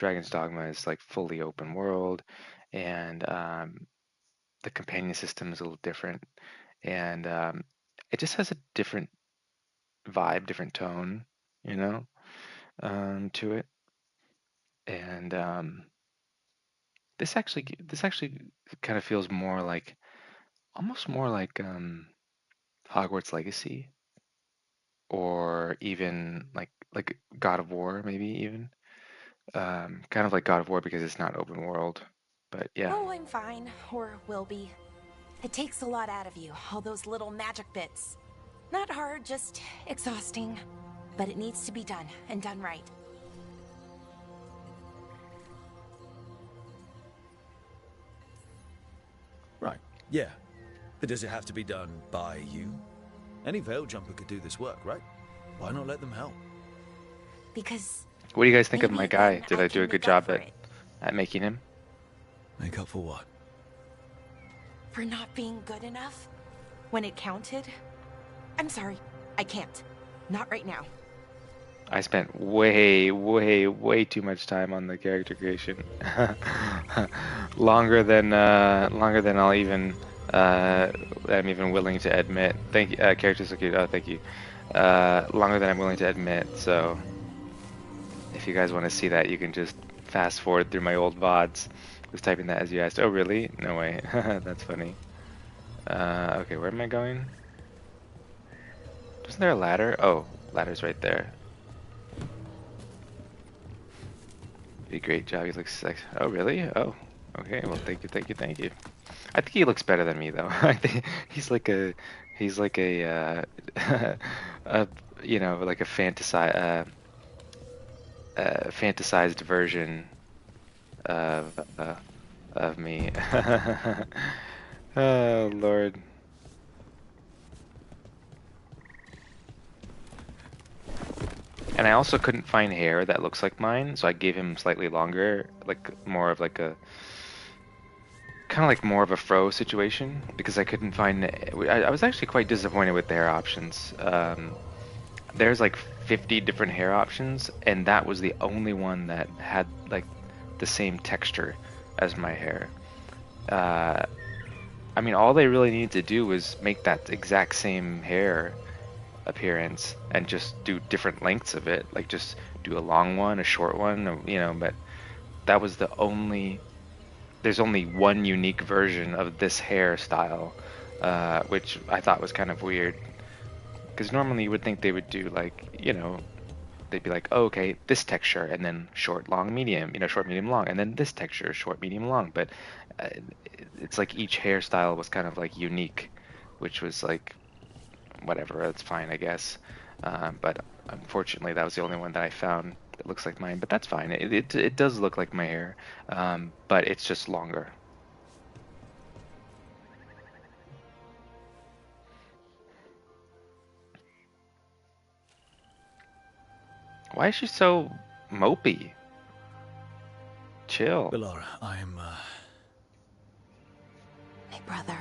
Dragon's Dogma is like fully open world, and the companion system is a little different, and it just has a different vibe, different tone, you know, to it. And this actually kind of feels more like almost more like Hogwarts Legacy, or even like God of War, maybe even kind of like God of War because it's not open world. But yeah, Oh, I'm fine, or will be. It takes a lot out of you, all those little magic bits. Not hard, just exhausting. But it needs to be done, and done right. Right, yeah. But does it have to be done by you? Any veil jumper could do this work, right? Why not let them help? Because what do you guys think of my maybe guy? then Did I I do a can good make up job for it. at making him? Make up for what? For not being good enough? When it counted? I'm sorry, I can't. Not right now. I spent way, way, way too much time on the character creation. Longer than uh, I'm even willing to admit. Thank you. Characters look cute. Oh, thank you. Longer than I'm willing to admit. So if you guys want to see that, you can just fast forward through my old VODs. I was typing that as you asked. Oh, really? No way. That's funny. Okay, where am I going? Isn't there a ladder? Oh, ladder's right there. Did a great job. He looks like. Oh, really? Oh, okay. Well, thank you, thank you, thank you. I think he looks better than me, though. I think he's like a, like a fantasized version of me. Oh, Lord. And I also couldn't find hair that looks like mine, so I gave him slightly longer, like more of like a kind of like more of a fro situation because I couldn't find. I was actually quite disappointed with the hair options. There's like 50 different hair options, and that was the only one that had like the same texture as my hair. Uh, I mean, all they really needed to do was make that exact same hair appearance and just do different lengths of it, like just do a long one, a short one, but that was the only there's only one unique version of this hairstyle, which I thought was kind of weird. Because normally you would think they would do like, they'd be like, oh, okay, this texture, and then short, long, medium, short, medium, long, and then this texture, short, medium, long. But uh, it's like each hairstyle was kind of like unique, which was like, whatever, that's fine, I guess. But unfortunately, that was the only one that I found that looks like mine. But that's fine. It does look like my hair, but it's just longer. Why is she so mopey? Chill. Bellara, I'm, My brother,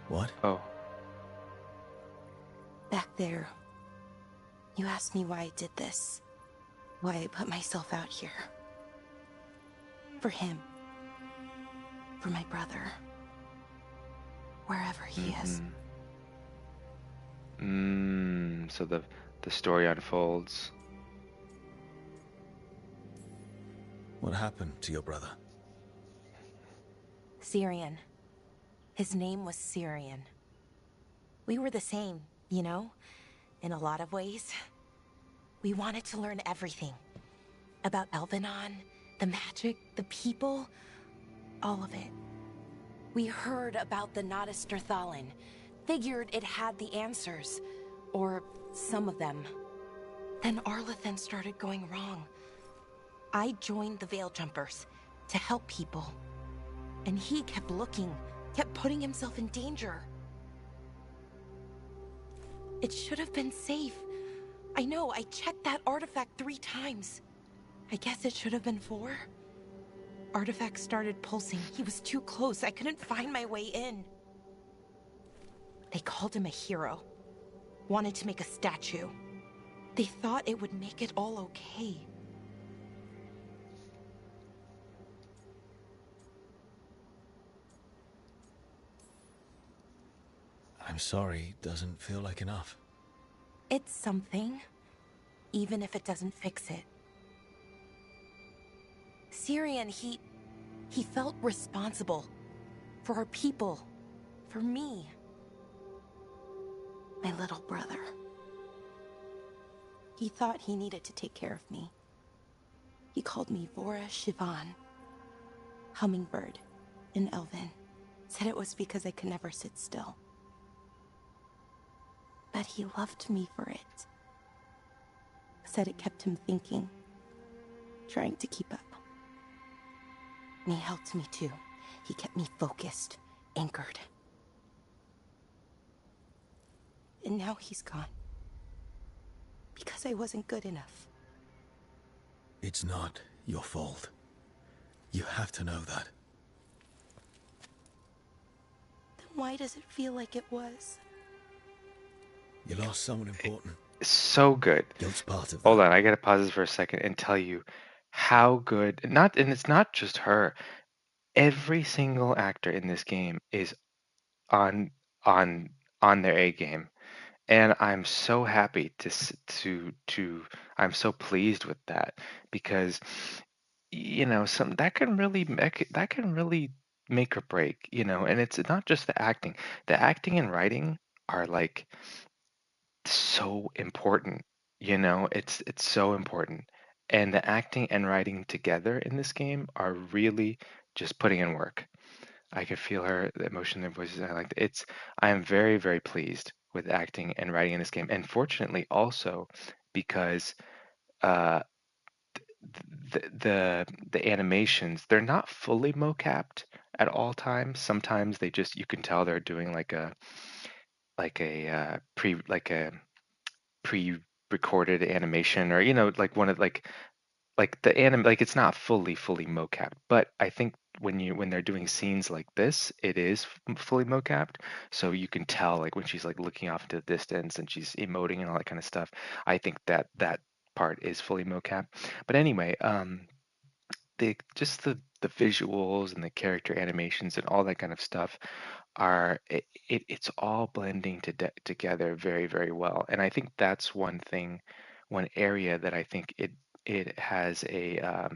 What? Oh, back there, you asked me why I did this. Why I put myself out here. For him. For my brother. Wherever he is. so the story unfolds. What happened to your brother? Syrian. His name was Syrian. We were the same, you know? In a lot of ways. We wanted to learn everything. About Elvenon, the magic, the people, all of it. We heard about the Notisterthalin, figured it had the answers, or some of them. Then Arlathan started going wrong. I joined the Veil Jumpers to help people. And he kept looking, kept putting himself in danger. It should have been safe. I know, I checked that artifact 3 times. I guess it should have been 4. Artifact started pulsing. He was too close. I couldn't find my way in. They called him a hero. Wanted to make a statue. They thought it would make it all okay. sorry doesn't feel like enough. It's something, even if it doesn't fix it. Syrian, he felt responsible for our people, for me, my little brother. He thought he needed to take care of me. He called me Vora Shivan, hummingbird, in Elven. Said it was because I could never sit still. But he loved me for it. Said it kept him thinking, trying to keep up. And he helped me too. He kept me focused, anchored. And now he's gone. Because I wasn't good enough. It's not your fault. You have to know that. Then why does it feel like it was? You lost someone important. So good. Guilt's part of that. Hold on, I gotta pause this for a second and tell you how good. Not, and it's not just her. Every single actor in this game is on on on their A game, and I'm so happy to I'm so pleased with that because some that can really make or break, and it's not just the acting. The acting and writing are like so important, it's so important. And the acting and writing together in this game are really just putting in work. I could feel the emotion in their voices. I am very, very pleased with acting and writing in this game. And fortunately also because uh the animations, they're not fully mocapped at all times. Sometimes you can tell they're doing pre-recorded animation, or like one of the anim like it's not fully mocapped, but I think when they're doing scenes like this, it is fully mocapped, so you can tell like when she's like looking off into the distance and she's emoting and all that kind of stuff. I think that part is fully mocapped. But anyway, the visuals and the character animations and all that kind of stuff it's all blending together very, very well. And I think that's one area that I think it has a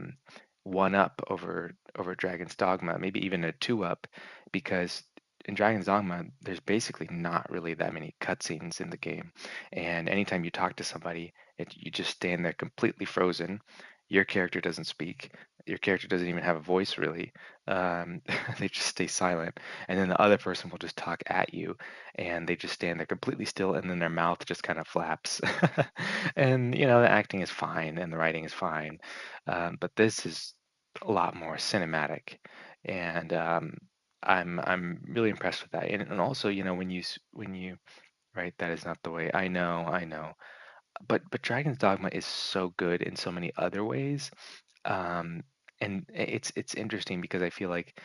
one up over Dragon's Dogma, maybe even a two up, because in Dragon's Dogma, there's basically not really that many cutscenes in the game, and anytime you talk to somebody, you just stand there completely frozen. Your character doesn't speak. Your character doesn't even have a voice really. Um, they just stay silent, and then the other person will just talk at you, and they just stand there completely still, and then their mouth just kind of flaps. And the acting is fine and the writing is fine, but this is a lot more cinematic, and I'm really impressed with that. And also, when you right, that is not the way. I know, but Dragon's Dogma is so good in so many other ways. um, and it's interesting because I feel like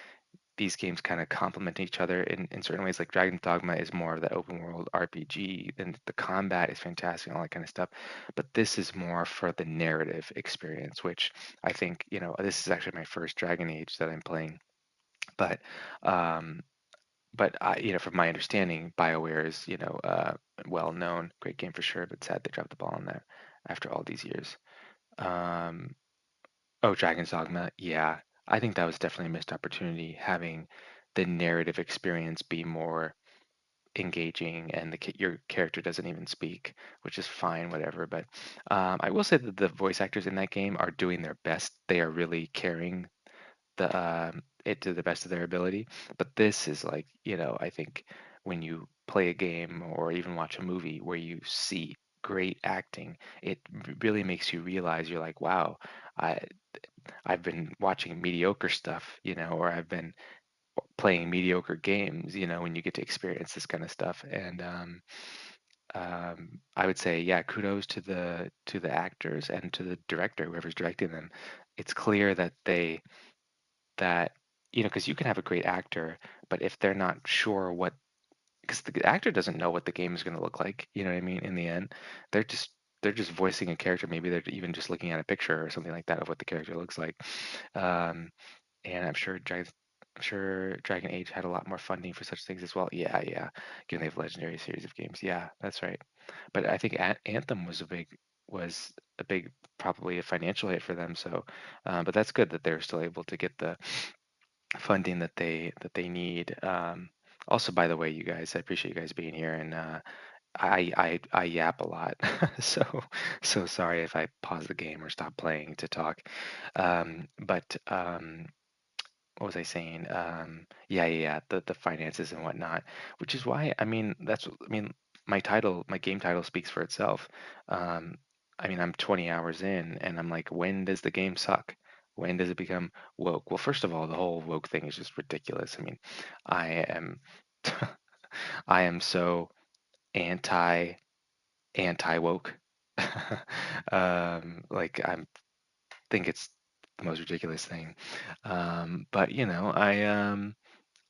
these games kind of complement each other in certain ways. Like Dragon's Dogma is more of the open world RPG, and the combat is fantastic and all that kind of stuff. But this is more for the narrative experience, which I think, this is actually my first Dragon Age that I'm playing. But um, from my understanding, BioWare is, well known, great game for sure, but sad they dropped the ball on that after all these years. Um, Oh, Dragon's Dogma. Yeah, I think that was definitely a missed opportunity, having the narrative experience be more engaging, and your character doesn't even speak, which is fine, whatever. But I will say that the voice actors in that game are doing their best. They are really carrying it to the best of their ability. But this is like, I think when you play a game or even watch a movie where you see great acting, it really makes you realize, you're like, wow, I I've been watching mediocre stuff, or I've been playing mediocre games, when you get to experience this kind of stuff. And I would say, yeah, kudos to the actors and to the director, whoever's directing them. It's clear that because you can have a great actor, but if they're not sure because the actor doesn't know what the game is going to look like, you know what I mean? In the end, they're just they're just voicing a character. Maybe they're even just looking at a picture or something like that of what the character looks like. Um, and I'm sure I'm sure Dragon Age had a lot more funding for such things as well. Yeah, yeah. Given they have legendary series of games. Yeah, that's right. But I think Anthem was a big probably a financial hit for them. So, but that's good that they're still able to get the funding that they need. Also, by the way, you guys, I appreciate you guys being here, and I yap a lot, so so sorry if I pause the game or stop playing to talk. But what was I saying? Yeah, yeah, yeah, the finances and whatnot, which is why I mean my game title speaks for itself. Um, I mean I'm 20 hours in, and I'm like, when does the game suck? When does it become woke? Well, first of all, the whole woke thing is just ridiculous. I mean, I am I am so anti anti woke. Like think it's the most ridiculous thing. But you know,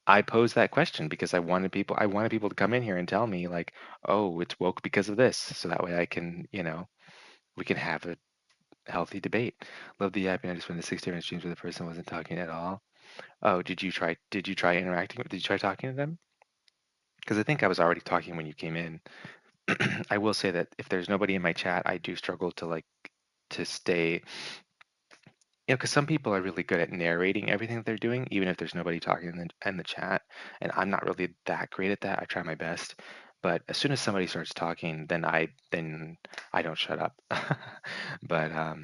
I posed that question because I wanted people to come in here and tell me like, oh, it's woke because of this, so that way I can, you know, we can have a healthy debate. Love the app, and I just went to 6 different streams where the person wasn't talking at all. Oh, did you try interacting did you try talking to them? Because I think I was already talking when you came in. I will say that if there's nobody in my chat, I do struggle to like to stay, you know, because some people are really good at narrating everything that they're doing, even if there's nobody talking in the chat. And I'm not really that great at that. I try my best, but as soon as somebody starts talking, then I don't shut up. But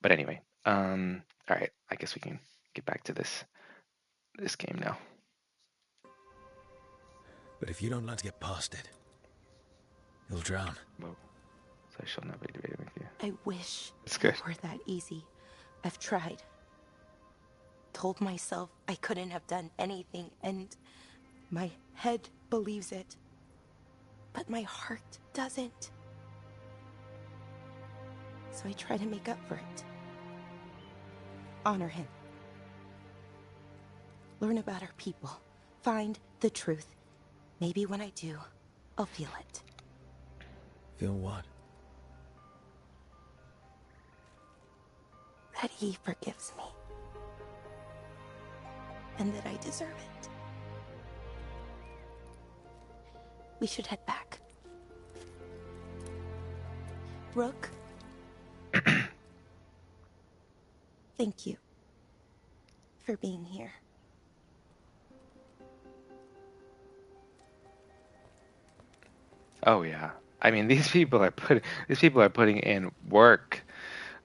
but anyway, all right. I guess we can get back to this game now. But if you don't learn to get past it, you'll drown. Whoa. So I shall not be debating with you. I wish It's it good. were that easy. I've tried. Told myself I couldn't have done anything, and my head believes it. But my heart doesn't. So I try to make up for it. Honor him. Learn about our people. Find the truth. Maybe when I do, I'll feel it. Feel what? That he forgives me. And that I deserve it. We should head back. Rook? Thank you for being here. Oh yeah. I mean, these people are putting in work.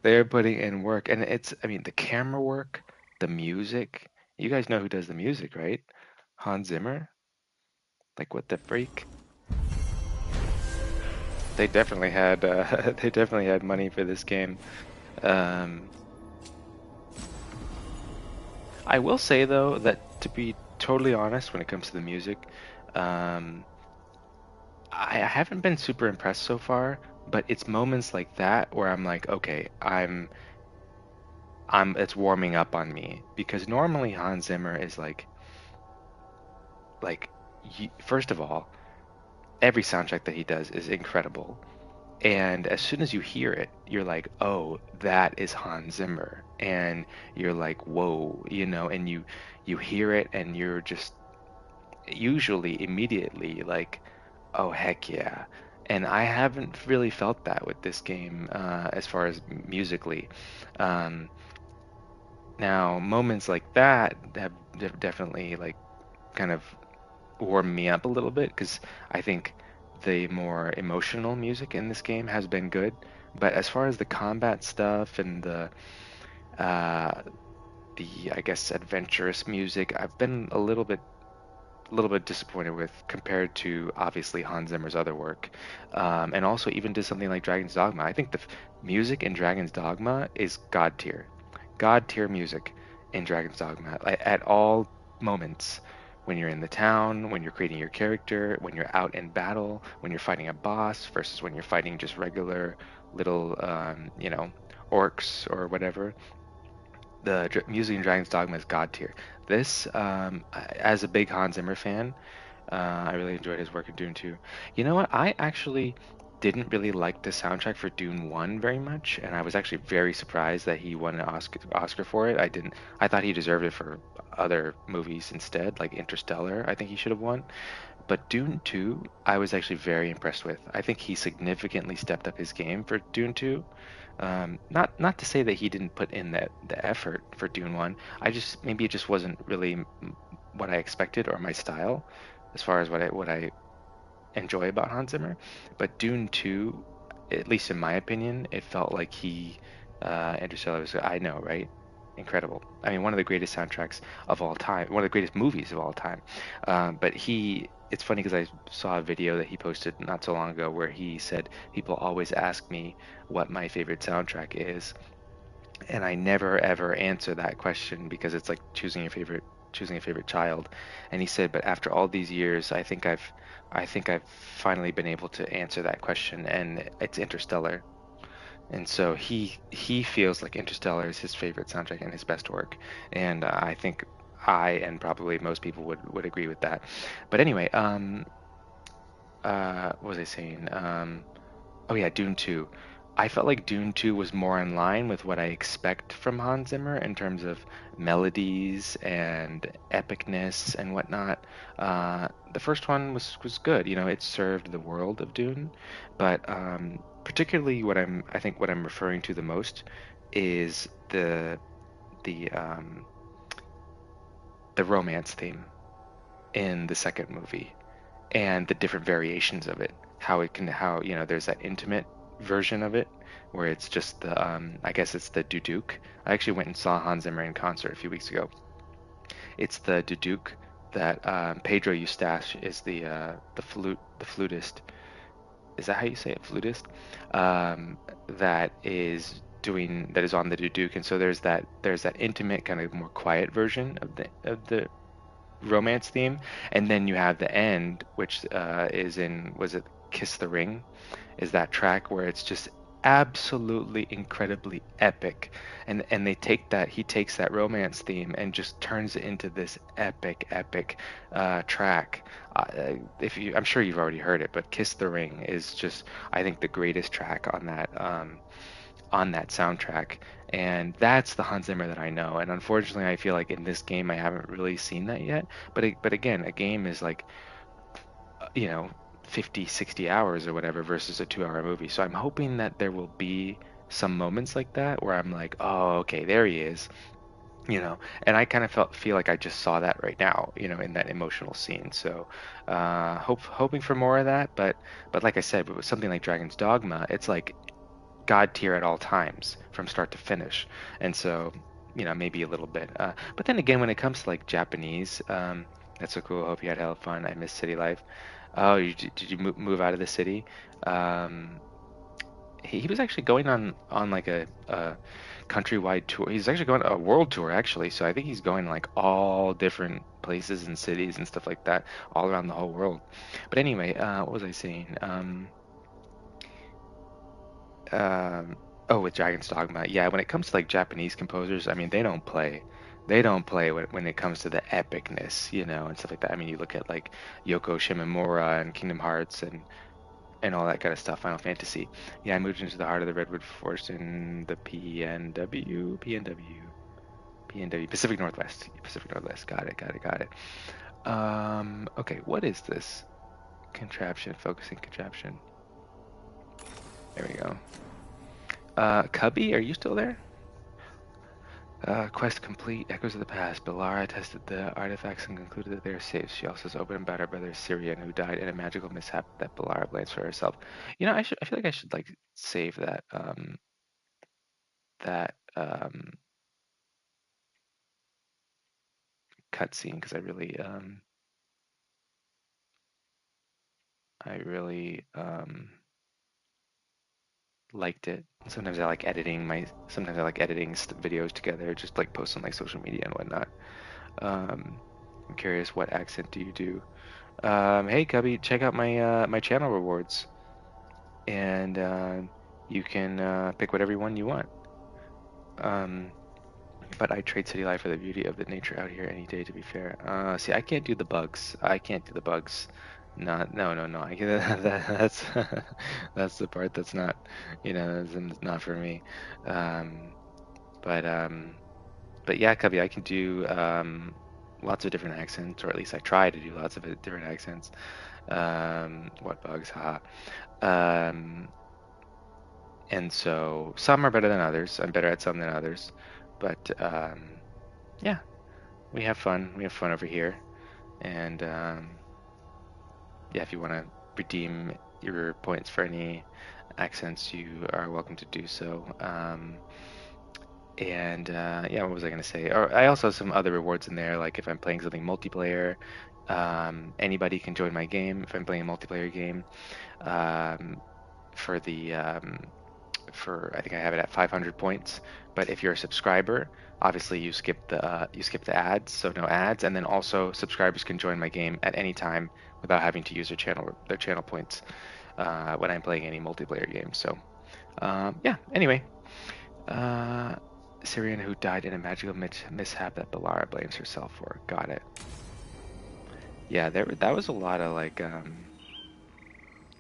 They're putting in work, and it's I mean the camera work, the music. You guys know who does the music, right? Hans Zimmer. Like what the freak? They definitely had they definitely had money for this game. Um, I will say though that to be totally honest, when it comes to the music, um, I haven't been super impressed so far. But it's moments like that where I'm like, okay, it's warming up on me because normally Hans Zimmer is like first of all, every soundtrack that he does is incredible. And as soon as you hear it, you're like, "Oh, that is Hans Zimmer." And you're like, "Whoa," you know, and you hear it and you're just usually immediately like, "Oh, heck yeah." And I haven't really felt that with this game as far as musically. Um, Now, moments like that have definitely like kind of warmed me up a little bit because I think the more emotional music in this game has been good. But as far as the combat stuff and uh, the I guess adventurous music, I've been a little bit disappointed with compared to obviously Hans Zimmer's other work, and also even to something like Dragon's Dogma. I think the music in Dragon's Dogma is god tier music in Dragon's Dogma. At all moments, when you're in the town, when you're creating your character, when you're out in battle, when you're fighting a boss versus when you're fighting just regular little, you know, orcs or whatever, the music in Dragon's Dogma is god tier. This, as a big Hans Zimmer fan, I really enjoyed his work in Dune 2. You know what? I actually didn't really like the soundtrack for Dune 1 very much, and I was actually very surprised that he won an Oscar for it. I thought he deserved it for other movies instead, like Interstellar. I think he should have won. But Dune 2, I was actually very impressed with. I think he significantly stepped up his game for Dune 2. Not to say that he didn't put in the effort for Dune 1. I just maybe it just wasn't really what I expected or my style as far as what I enjoy about Hans Zimmer. But Dune 2, at least in my opinion, it felt like Interstellar was, I know, right? Incredible. I mean, one of the greatest soundtracks of all time, one of the greatest movies of all time. But it's funny because I saw a video that he posted not so long ago where he said, people always ask me what my favorite soundtrack is, and I never ever answer that question because it's like choosing a favorite child. And he said, but after all these years, I think I've finally been able to answer that question, and it's Interstellar. And so he feels like Interstellar is his favorite soundtrack and his best work. And I think I and probably most people would agree with that. But anyway, what was I saying? Oh yeah, Dune 2. I felt like Dune 2 was more in line with what I expect from Hans Zimmer in terms of melodies and epicness and whatnot. The first one was good, it served the world of Dune, but particularly I think what I'm referring to the most is the um, the romance theme in the second movie and the different variations of it. How there's that intimate version of it where it's just I guess it's the duduk. I actually went and saw Hans Zimmer in concert a few weeks ago. It's the duduk that Pedro Eustache is the flutist. Is that how you say it, flutist? That is on the duduk, and so there's that intimate kind of more quiet version of the romance theme, and then you have the end, which is in was it Kiss the Ring? Is that track where it's just absolutely incredibly epic, and he takes that romance theme and just turns it into this epic track. If you I'm sure you've already heard it, but Kiss the Ring is just, I think, the greatest track on that soundtrack. And that's the Hans Zimmer that I know. And unfortunately, I feel like in this game, I haven't really seen that yet. But again, a game is like, you know, 50, 60 hours or whatever versus a 2-hour movie. So I'm hoping that there will be some moments like that where I'm like, oh, okay, there he is, and I kind of feel like I just saw that right now, in that emotional scene. So, hoping for more of that. But like I said, with something like Dragon's Dogma, it's like god tier at all times from start to finish. And so, maybe a little bit. But then again, when it comes to like Japanese, that's so cool. Hope you had hella fun. I miss city life. Oh, did you move out of the city? Um, he was actually going on like a countrywide tour. He's actually going a world tour actually. So I think he's going like all different places and cities and stuff like that all around the whole world. But anyway, what was I saying? Um, oh, with Dragon's Dogma, yeah. When it comes to like Japanese composers, I mean, they don't play when it comes to the epicness, and stuff like that. I mean, you look at like Yoko Shimomura and Kingdom Hearts and all that kind of stuff. Final Fantasy. Yeah, I moved into the heart of the Redwood Forest in the PNW, Pacific Northwest. Pacific Northwest. Got it. Got it. Got it. Okay, what is this contraption? Focusing contraption. There we go. Cubby, are you still there? Quest complete. Echoes of the past. Belara tested the artifacts and concluded that they are safe. She also spoke about her brother Syrian, who died in a magical mishap that Belara blames for herself. I feel like I should like save that cutscene because I really liked it. Sometimes I like editing videos together, just like post on like social media and whatnot. I'm curious, what accent do you do? Hey Cubby, check out my channel rewards, and you can pick whatever one you want. Um, but I trade city life for the beauty of the nature out here any day. To be fair, see, I can't do the bugs. I can't do the bugs. Not, no, no, no. I get that's that's the part that's not, that's not for me. Um, but but yeah, Cubby, I can do lots of different accents, or at least I try to do lots of different accents. What bugs? Haha. Um, and so some are better than others. I'm better at some than others. But yeah, we have fun. We have fun over here. And yeah, if you want to redeem your points for any accents, you are welcome to do so. And yeah, what was I going to say? Or I also have some other rewards in there, like if I'm playing something multiplayer, anybody can join my game if I'm playing a multiplayer game. Um, for the for I think I have it at 500 points. But if you're a subscriber, obviously you skip the ads, so no ads, and then also subscribers can join my game at any time without having to use their channel points when I'm playing any multiplayer game. So yeah. Anyway, uh, Syrian who died in a magical mishap that Belara blames herself for. Got it. Yeah, that was a lot of like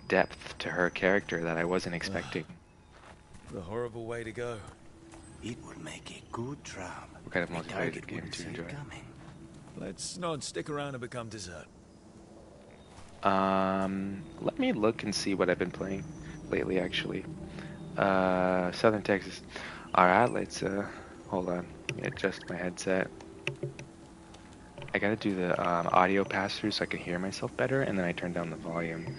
depth to her character that I wasn't expecting. The horrible way to go. It would make a good trap. What kind of My multiplayer target game wouldn't do you see it enjoy? coming. Let's not stick around and become dessert. Let me look and see what I've been playing lately, actually. Southern Texas. Alright, let's, hold on. Let me adjust my headset. I gotta do the audio pass-through so I can hear myself better, and then I turn down the volume.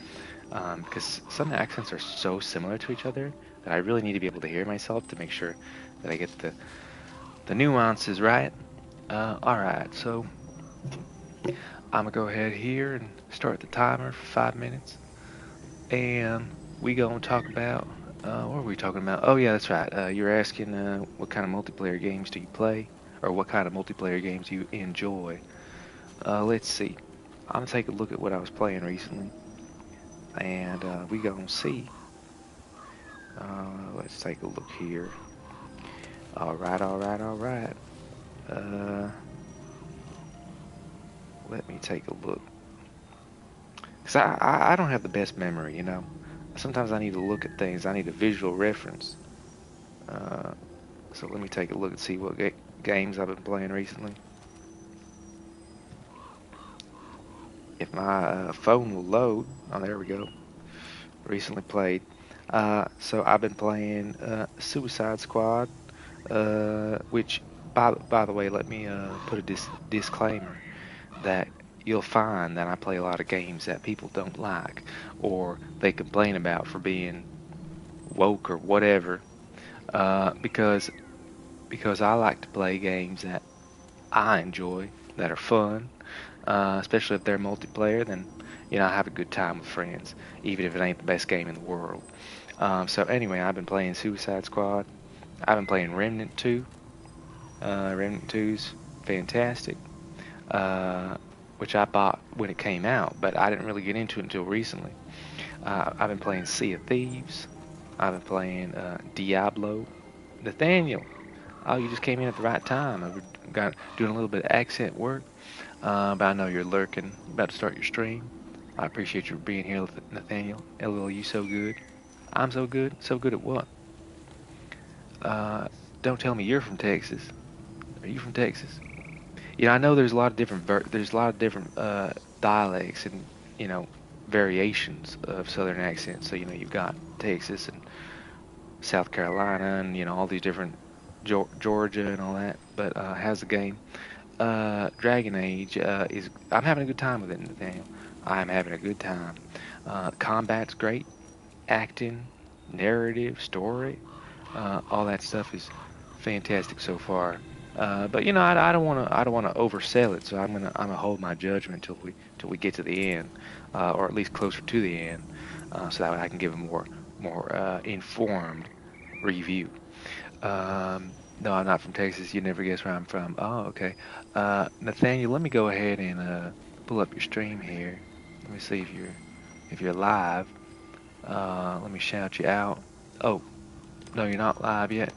Because some accents are so similar to each other that I really need to be able to hear myself to make sure that I get the nuances right. Alright, so I'm gonna go ahead here and start the timer for 5 minutes. And we gonna talk about, what were we talking about? Oh yeah, that's right. You're asking what kind of multiplayer games do you play? Or what kind of multiplayer games do you enjoy? Let's see. I'm gonna take a look at what I was playing recently. And we gonna see. Let's take a look here. Alright, alright, alright. Let me take a look. Because I don't have the best memory, you know. Sometimes I need to look at things. I need a visual reference. So let me take a look and see what games I've been playing recently. If my phone will load. Oh, there we go. Recently played. So I've been playing Suicide Squad, which, by the way, let me put a disclaimer that you'll find that I play a lot of games that people don't like or they complain about for being woke or whatever, because I like to play games that I enjoy, that are fun, especially if they're multiplayer. Then I have a good time with friends, even if it ain't the best game in the world. So anyway, I've been playing Suicide Squad. I've been playing Remnant 2. Remnant 2's fantastic. Which I bought when it came out, but I didn't really get into it until recently. I've been playing Sea of Thieves. I've been playing Diablo. Nathaniel, oh, you just came in at the right time. I've got doing a little bit of accent work, but I know you're lurking, about to start your stream. I appreciate you being here, Nathaniel. LOL, you so good. I'm so good. So good at what? Don't tell me you're from Texas. Are you from Texas? I know there's a lot of different dialects and variations of Southern accents. So you've got Texas and South Carolina and all these different Georgia and all that. But how's the game? Dragon Age is. I'm having a good time with it, Nathaniel. I'm having a good time. Combat's great, acting, narrative, story, all that stuff is fantastic so far. But I don't want to oversell it, so I'm gonna hold my judgment till we get to the end, or at least closer to the end, so that way I can give a more informed review. No, I'm not from Texas. You never guess where I'm from. Oh, okay. Nathaniel, let me go ahead and pull up your stream here. Let me see if you're live. Let me shout you out. Oh, no, you're not live yet.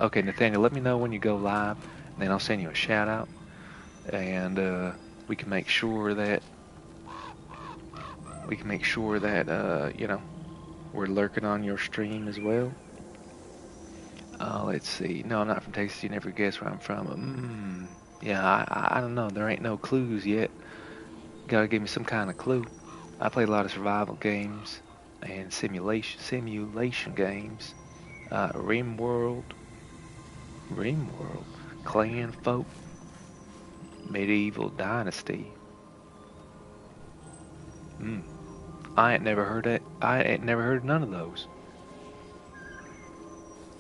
Okay, Nathaniel, let me know when you go live, and then I'll send you a shout out, and we can make sure that we can make sure that you know, we're lurking on your stream as well. Let's see. No, I'm not from Texas. You never guess where I'm from. Yeah, I don't know. There ain't no clues yet. Gotta give me some kind of clue. I played a lot of survival games and simulation games. RimWorld, Clan Folk, Medieval Dynasty. I ain't never heard that. I ain't never heard none of those.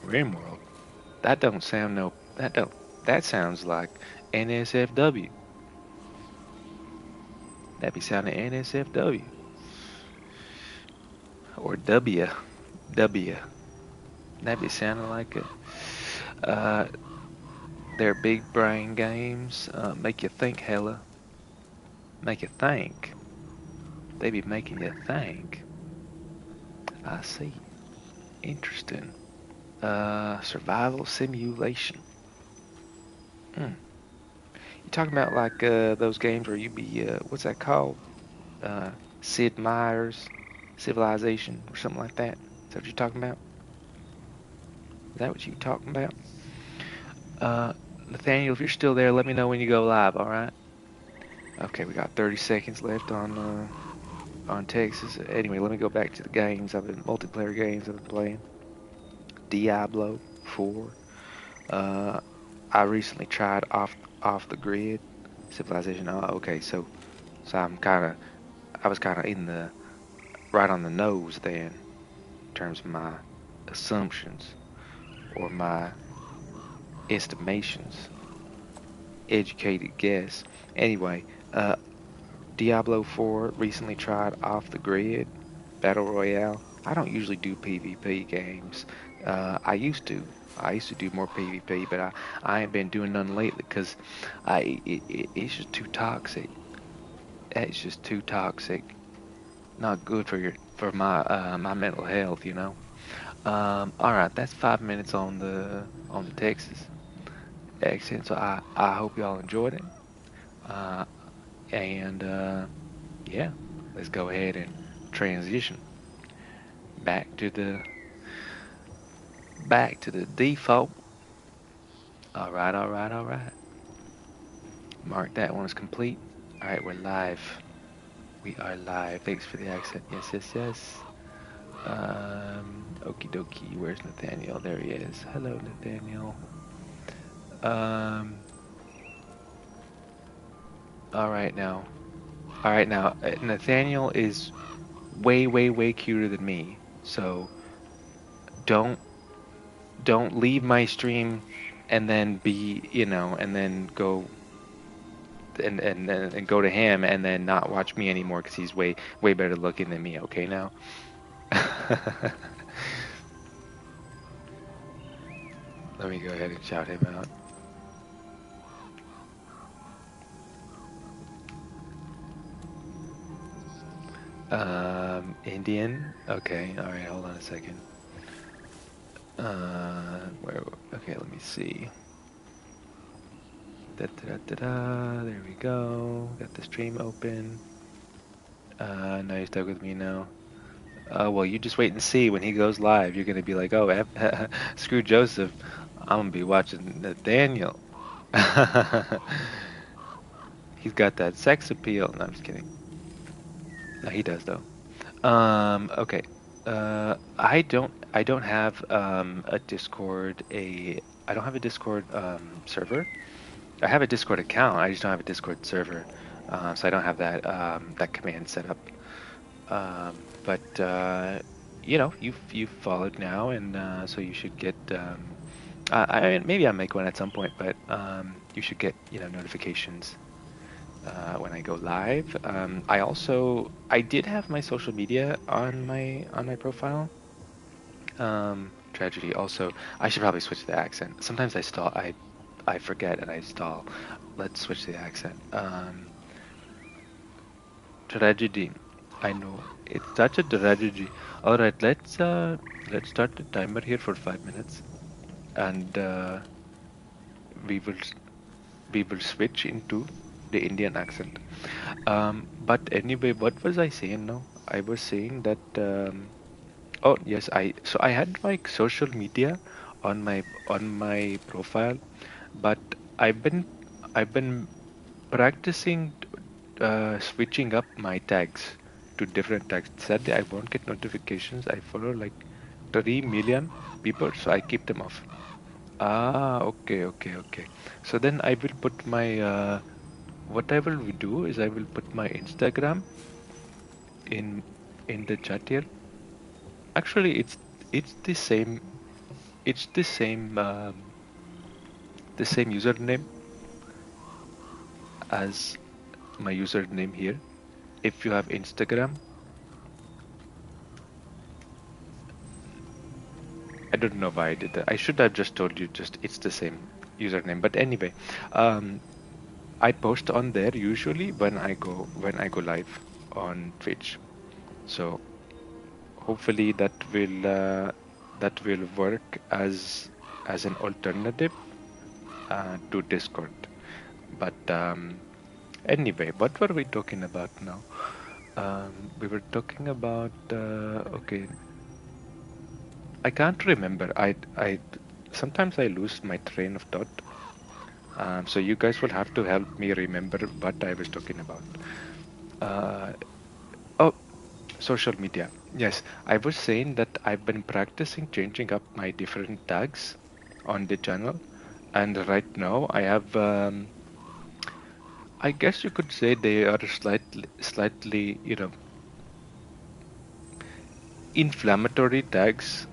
RimWorld. That don't sound no. That don't. That sounds like NSFW. That be sounding NSFW or W. That be sounding like a. They're big brain games. Make you think, hella. Make you think. They be making you think. I see. Interesting. Survival simulation. You talking about like those games where you be what's that called? Sid Meier's Civilization or something like that. Is that what you're talking about? Is that what you talking about? Nathaniel, if you're still there, let me know when you go live. All right. Okay, we got 30 seconds left on Texas. Anyway, let me go back to the games. Multiplayer games I've been playing. Diablo 4. I recently tried off the grid Civilization. Oh, okay, so I was kind of in the right on the nose then in terms of my assumptions or my estimations, educated guess. Anyway, Diablo 4 recently tried off the grid Battle Royale. I don't usually do PvP games. I used to. I used to do more PvP, but I ain't been doing none lately because it's just too toxic. It's just too toxic. Not good for my mental health, you know. All right, that's 5 minutes on the Texas accent. So I hope y'all enjoyed it. And yeah, let's go ahead and transition back to the default. All right, all right, all right. Mark that one as complete. All right, we're live. We are live. Thanks for the accent. Yes, yes, yes. Okie dokie. Where's Nathaniel? There he is. Hello, Nathaniel. All right now. All right now. Nathaniel is way, way, way cuter than me. So don't leave my stream and then and then go and go to him and then not watch me anymore because he's way, way better looking than me. Okay now. Let me go ahead and shout him out. Indian. Okay, all right. Hold on a second. Okay, let me see. There we go. Got the stream open. Now you're stuck with me now. Well, you just wait and see when he goes live. You're gonna be like, oh, screw Joseph. I'm gonna be watching Nathaniel. He's got that sex appeal. No, I'm just kidding. No, he does though. Okay. I don't have a Discord. I don't have a Discord server. I have a Discord account. I just don't have a Discord server. So I don't have that command set up. But you know, you've followed now, and so you should get. Maybe I'll make one at some point, but you should get notifications when I go live. I did have my social media on my profile. Tragedy. Also, I should probably switch the accent. Sometimes I stall. I forget and I stall. Let's switch the accent. Tragedy. I know it's such a tragedy. All right, let's start the timer here for 5 minutes, and we will switch into the Indian accent. But anyway, what was I saying now? I was saying that oh yes, I had my social media on my profile, but I've been I've been practicing switching up my tags to different tags. Sadly, I won't get notifications. I follow like 3 million people, so I keep them off. Ah, okay, okay, okay. So then I will put my what I will do is I will put my Instagram in the chat here. Actually, it's the same. It's the same username as my username here. If you have Instagram, I don't know why I did that. I should have just told you just it's the same username. But anyway, um, I post on there usually when I go live on Twitch. So hopefully that will work as an alternative to Discord. But anyway, what were we talking about now? We were talking about okay. I can't remember. I sometimes I lose my train of thought. So you guys will have to help me remember what I was talking about. Uh, oh, social media. Yes, I was saying that I've been practicing changing up my different tags on the channel, and right now I have. I guess you could say they are slightly, inflammatory tags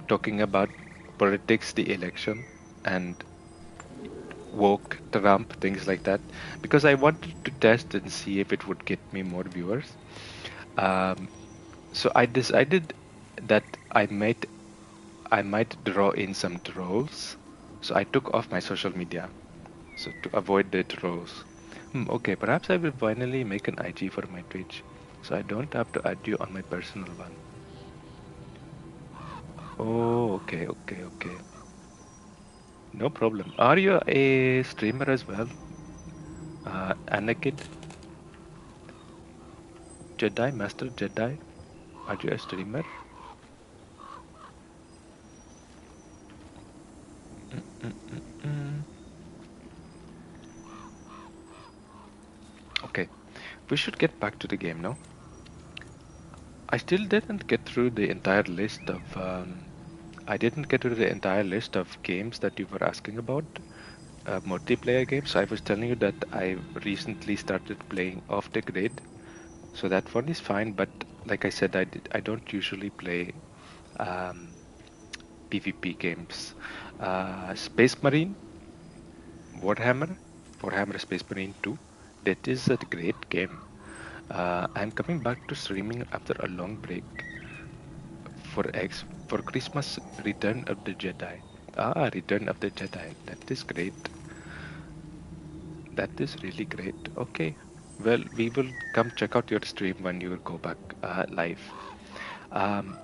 talking about politics, the election, and woke, Trump, things like that, because I wanted to test and see if it would get me more viewers. Um, so I decided that I might draw in some trolls. So I took off my social media, so to avoid the trolls. Okay, perhaps I will finally make an IG for my Twitch, so I don't have to add you on my personal one. Oh, okay, okay, okay. No problem. Are you a streamer as well? Anakid, Jedi, Master Jedi? Are you a streamer? Mm. Okay, we should get back to the game now. I still didn't get through the entire list of. I didn't get through the entire list of games that you were asking about, multiplayer games. I was telling you that I recently started playing Off the Grid, so that one is fine. But like I said, I don't usually play um, PvP games. Space Marine, Warhammer, Warhammer Space Marine 2. That is a great game. I'm coming back to streaming after a long break for Christmas. Return of the Jedi. Ah, Return of the Jedi. That is great. That is really great. Okay. Well, we will come check out your stream when you will go back live. Um,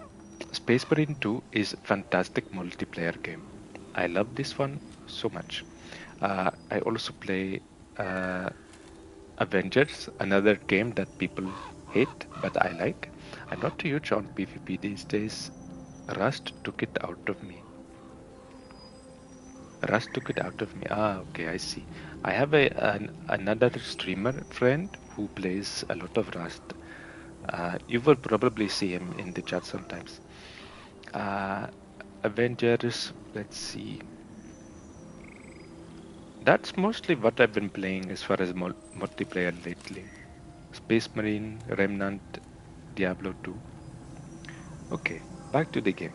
Space Marine 2 is a fantastic multiplayer game. I love this one so much. I also play uh, Avengers, another game that people hate, but I like. I'm not too huge on PvP these days. Rust took it out of me. Rust took it out of me. Ah, okay, I see. I have another streamer friend who plays a lot of Rust. You will probably see him in the chat sometimes. Uh, Avengers, let's see. That's mostly what I've been playing as far as multiplayer lately. Space Marine, Remnant, Diablo 2. Okay, back to the game.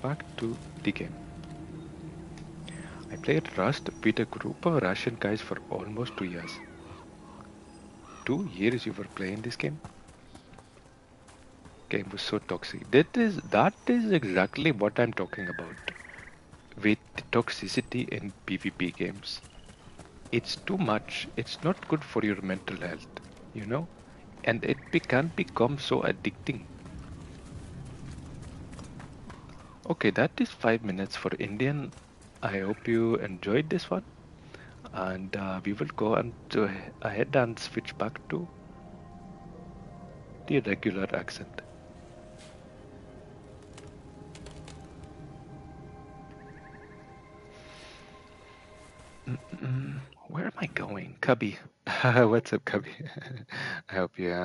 Back to the game. I played Rust with a group of Russian guys for almost 2 years. 2 years you were playing this game? Game was so toxic. That is exactly what I'm talking about. With the toxicity in PvP games. It's too much. It's not good for your mental health, you know? And it can become so addicting. Okay, that is 5 minutes for Indian I hope you enjoyed this one, and we will go on to ahead and switch back to the regular accent. Where am I going, Cubby? What's up, Cubby? I hope you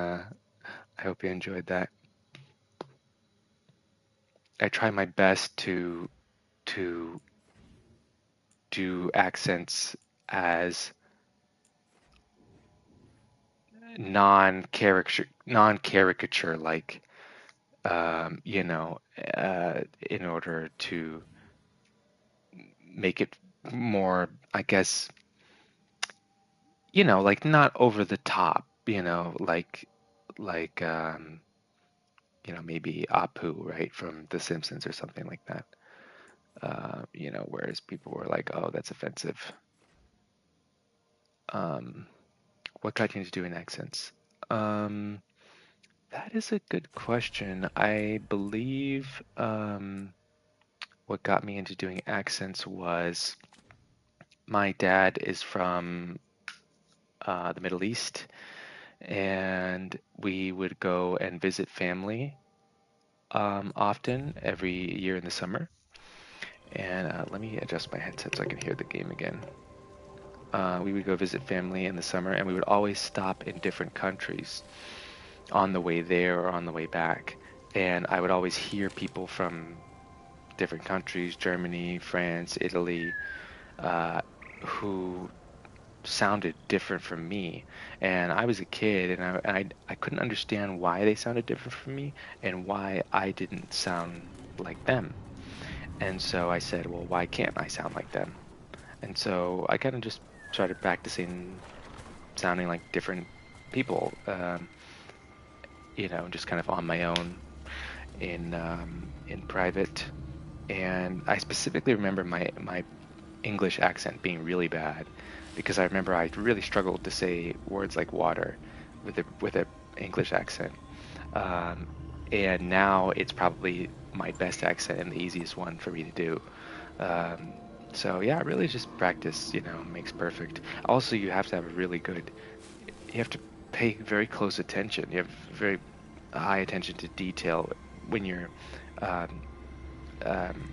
enjoyed that. I try my best to do accents as non-caricature like, you know, in order to make it more, I guess, you know, like not over the top, you know, like you know, maybe Apu, right, from The Simpsons or something like that. You know, whereas people were like, "Oh, that's offensive." Um, what got you into doing accents? Um, that is a good question. I believe what got me into doing accents was my dad is from the Middle East, and we would go and visit family often every year in the summer. And let me adjust my headset so I can hear the game again. We would go visit family in the summer, and we would always stop in different countries on the way there or on the way back. And I would always hear people from different countries, Germany, France, Italy, who sounded different from me. And I was a kid, and I couldn't understand why they sounded different from me and why I didn't sound like them. And so I said, well, why can't I sound like them? And so I kind of just started practicing sounding like different people, you know, just kind of on my own in private. And I specifically remember my English accent being really bad because I remember I really struggled to say words like water with a English accent. Um, and now it's probably my best accent and the easiest one for me to do. Um, so yeah, really just practice, you know, makes perfect. Also, you have to have a really good, you have to pay very close attention. You have very high attention to detail when you're um, um,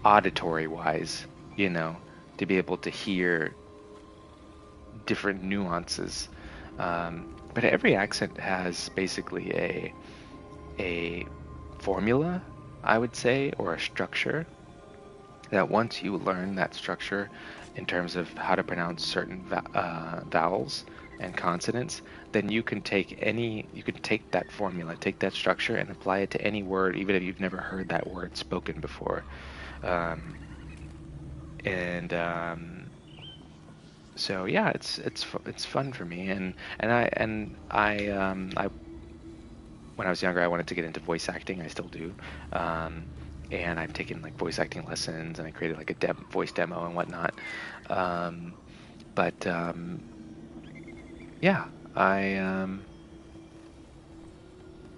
auditory wise, you know, to be able to hear different nuances. But every accent has basically a formula, I would say, or a structure that once you learn that structure in terms of how to pronounce certain vowels and consonants, then you can take that formula, take that structure, and apply it to any word, even if you've never heard that word spoken before. Um, and So yeah, it's fun for me, and I when I was younger, I wanted to get into voice acting. I still do. Um, and I've taken like voice acting lessons, and I created like a voice demo and whatnot. Um, but yeah, I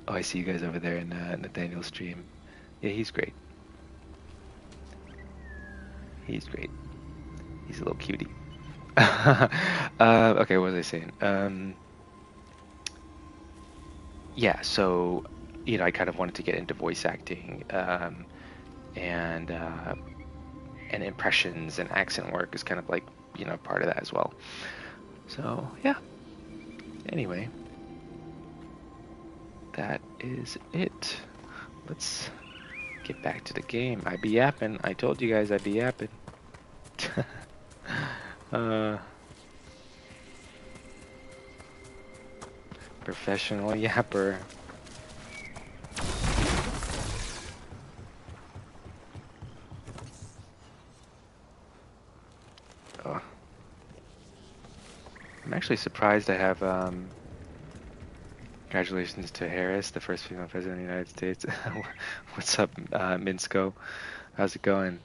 oh, I see you guys over there in Nathaniel's stream. Yeah, he's great. He's great. He's a little cutie. Okay, what was I saying? Yeah, so you know, I kind of wanted to get into voice acting, and and impressions and accent work is kind of like, you know, part of that as well. So yeah. Anyway, that is it. Let's get back to the game. I be yapping. I told you guys I'd be yapping. uh, Professional yapper. Oh, I'm actually surprised I have congratulations to Harris, the first female president of the United States. What's up, Minsko? How's it going?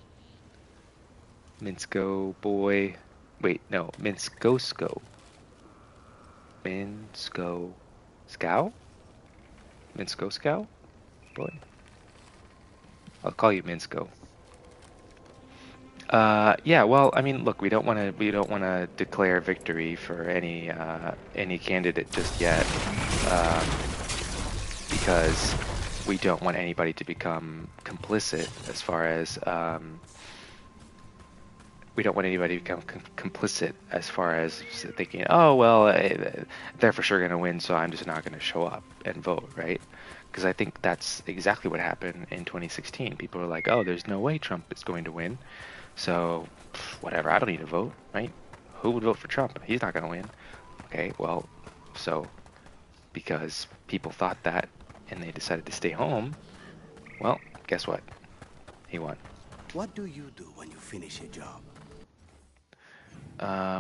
Minsko boy. Wait, no, Minskosko. Minsko Scow? Minsko Scow? Boy. I'll call you Minsko. Yeah, well, I mean, look, we don't want to declare victory for any candidate just yet, um, because we don't want anybody to become complicit as far as we don't want anybody to become complicit as far as thinking, oh well, they're for sure going to win, so I'm just not going to show up and vote, right? Because I think that's exactly what happened in 2016. People are like, oh, there's no way Trump is going to win, so whatever, I don't need to vote, right? Who would vote for Trump? He's not going to win. Okay, well, so because people thought that and they decided to stay home, well, guess what? He won. What do you do when you finish a job?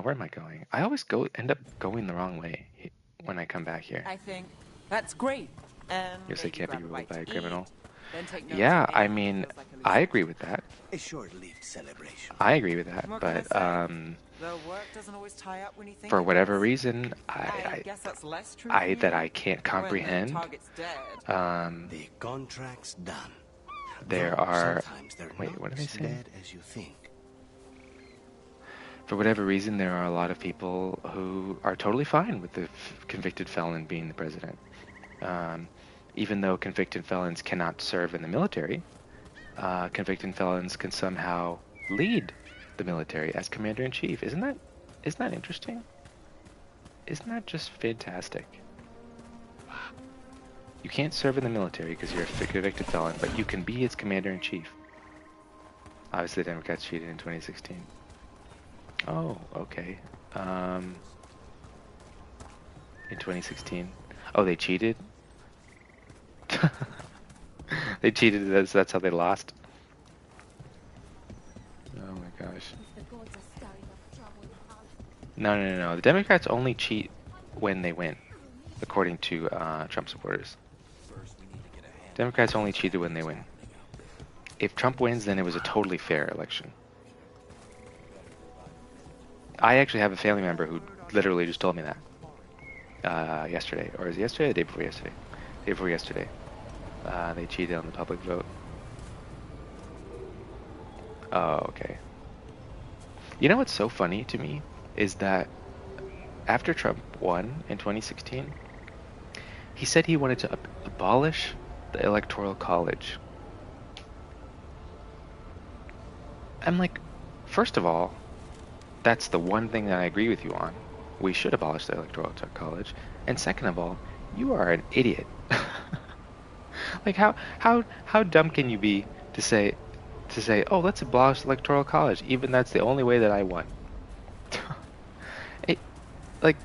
Where am I going? I always end up going the wrong way when I come back here. I think that's great. And Yes, I maybe can't be grab a ruled bite by a to criminal. eat, then take notes Yeah, on I anyone who mean, feels like a I loser. agree with that. A short-lived celebration. I agree with that, What can I but say? The work doesn't always tie up when you think for it whatever does. reason, I guess that's less true I for that you, I can't when the comprehend. target's dead. The contract's done. There Though are. sometimes they're Wait, not what did I as say? bad as you think. For whatever reason, there are a lot of people who are totally fine with the convicted felon being the president. Even though convicted felons cannot serve in the military, convicted felons can somehow lead the military as commander-in-chief. Isn't that interesting? Isn't that just fantastic? You can't serve in the military because you're a convicted felon, but you can be its commander-in-chief. Obviously, the Democrats cheated in 2016. Oh, okay. In 2016. Oh, they cheated? They cheated, that's how they lost. Oh my gosh. No. The Democrats only cheat when they win, according to Trump supporters. Democrats only cheated when they win. If Trump wins, then it was a totally fair election. I actually have a family member who literally just told me that yesterday, or is it yesterday or the day before yesterday? Day before yesterday. They cheated on the public vote. Oh, okay. You know what's so funny to me is that after Trump won in 2016, he said he wanted to abolish the Electoral College. I'm like, first of all, that's the one thing that I agree with you on. We should abolish the Electoral College. And second of all, you are an idiot. Like how dumb can you be to say, oh, let's abolish the Electoral College, even that's the only way that I won. Like,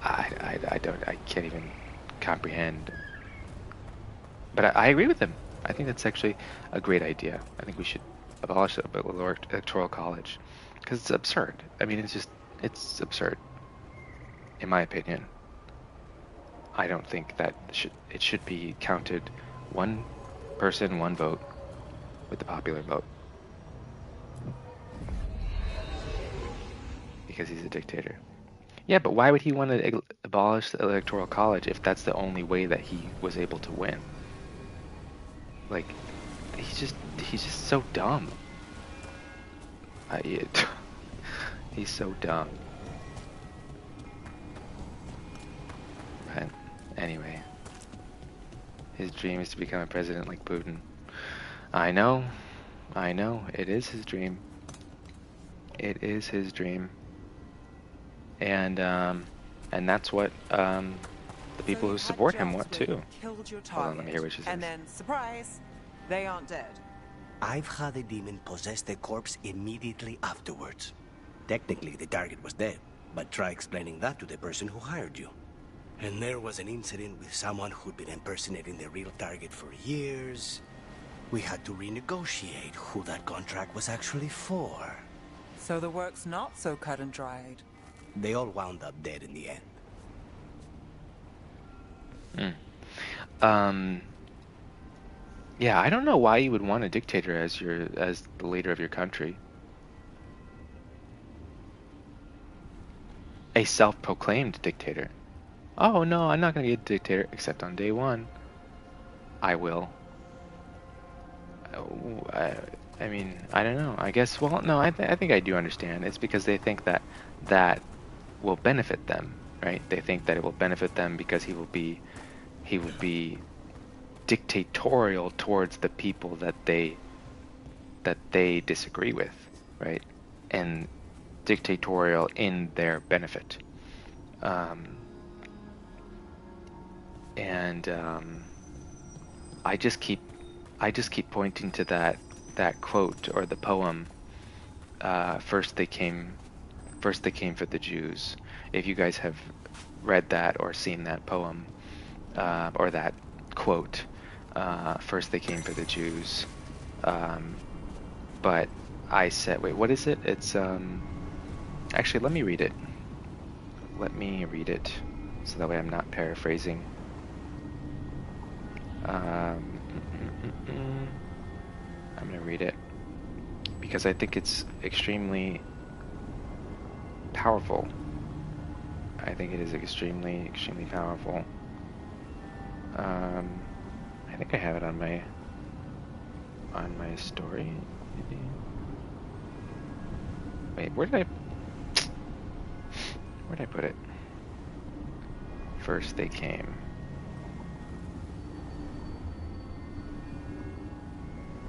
I can't even comprehend. But I agree with him. I think that's actually a great idea. I think we should abolish the Electoral College because it's absurd. I mean, it's absurd, in my opinion. I don't think that it should be counted one person, one vote with the popular vote. Because he's a dictator. Yeah, but why would he want to abolish the Electoral College if that's the only way that he was able to win? Like, he's just so dumb. He's so dumb. But anyway, his dream is to become a president like Putin. I know, it is his dream. It is his dream. And that's what the people who support him want too. Hold on, let me hear what she says. And then, surprise, they aren't dead. I've had a demon possess the corpse immediately afterwards. Technically, the target was dead, but try explaining that to the person who hired you. And there was an incident with someone who'd been impersonating the real target for years. We had to renegotiate who that contract was actually for. So the work's not so cut and dried. They all wound up dead in the end. Yeah, I don't know why you would want a dictator as the leader of your country. A self-proclaimed dictator. Oh no, I'm not going to be a dictator except on day one. I will. I mean, I don't know. I guess, well, no, I think I do understand. It's because they think that that will benefit them, right? They think that it will benefit them because he will be dictatorial towards the people that they disagree with, right? And dictatorial in their benefit. Um, and I just keep pointing to that quote or the poem. First they came for the Jews. If you guys have read that or seen that poem or that quote, first they came for the Jews. But I said, wait, what is it? It's actually, let me read it. Let me read it so that way I'm not paraphrasing. I'm going to read it because I think it's extremely powerful. I think it is extremely, extremely powerful. I think I have it on my story. Maybe. Wait, where did I put it? First they came.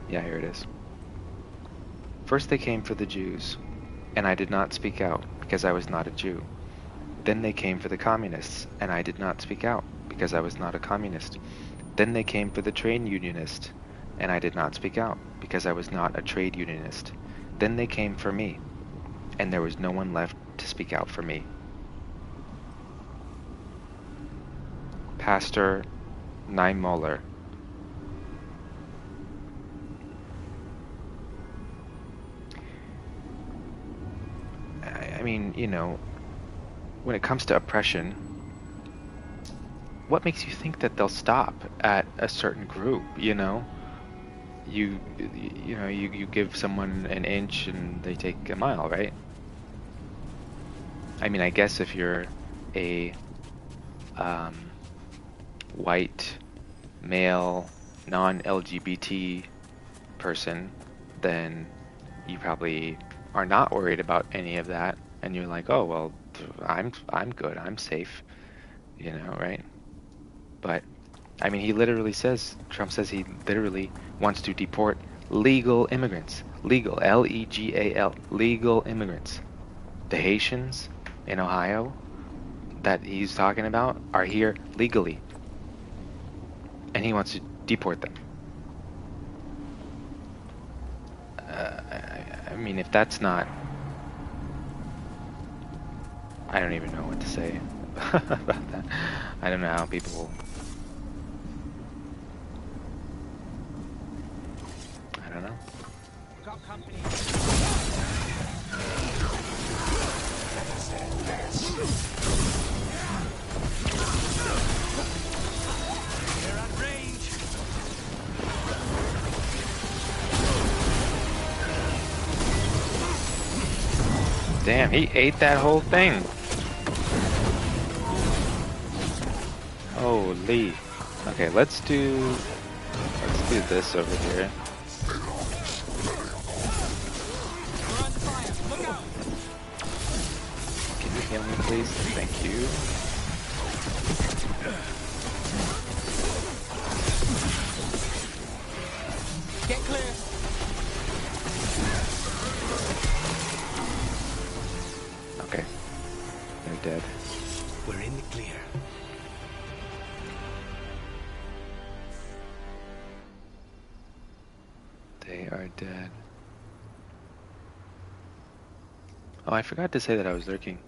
Yeah, here it is. First they came for the Jews, and I did not speak out because I was not a Jew. Then they came for the communists, and I did not speak out because I was not a communist. Then they came for the trade unionist, and I did not speak out because I was not a trade unionist. Then they came for me, and there was no one left to speak out for me. Pastor Niemöller. I mean, you know, when it comes to oppression, what makes you think that they'll stop at a certain group, you know? You know, you give someone an inch and they take a mile, right? I mean, I guess if you're a white, male, non-LGBT person, then you probably are not worried about any of that, and you're like, oh well, I'm good, I'm safe, you know, right? But I mean, Trump says he literally wants to deport legal immigrants, legal, Legal, legal immigrants. The Haitians in Ohio that he's talking about are here legally, and he wants to deport them. I mean, if that's not, I don't even know what to say about that. I don't know how people, I don't know. Got company. They're at range. Damn, he ate that whole thing. Holy. Okay, let's do this over here. We're under fire. Look out. Can you heal me, please? Thank you. Get clear. Okay. They're dead. We're in the clear. They are dead. Oh, I forgot to say that I was lurking.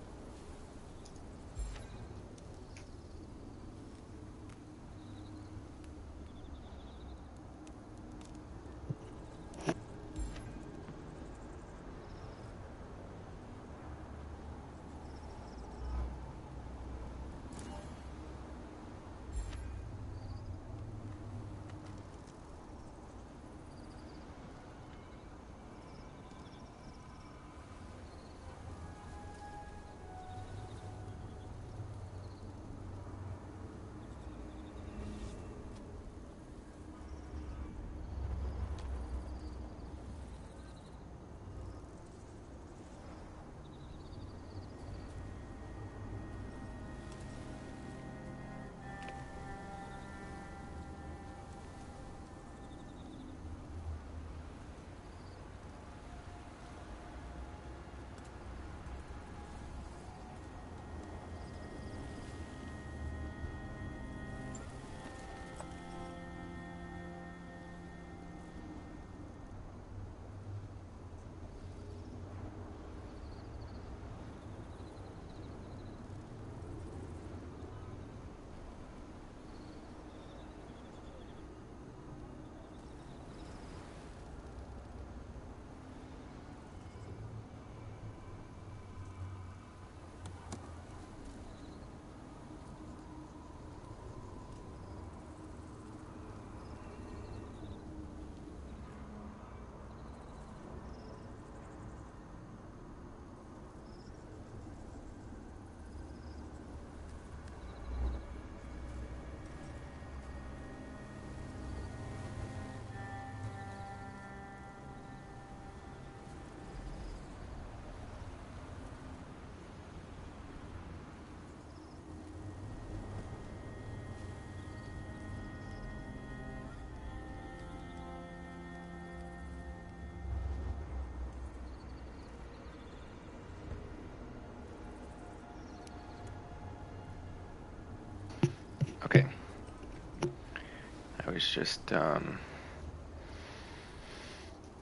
Okay. I was just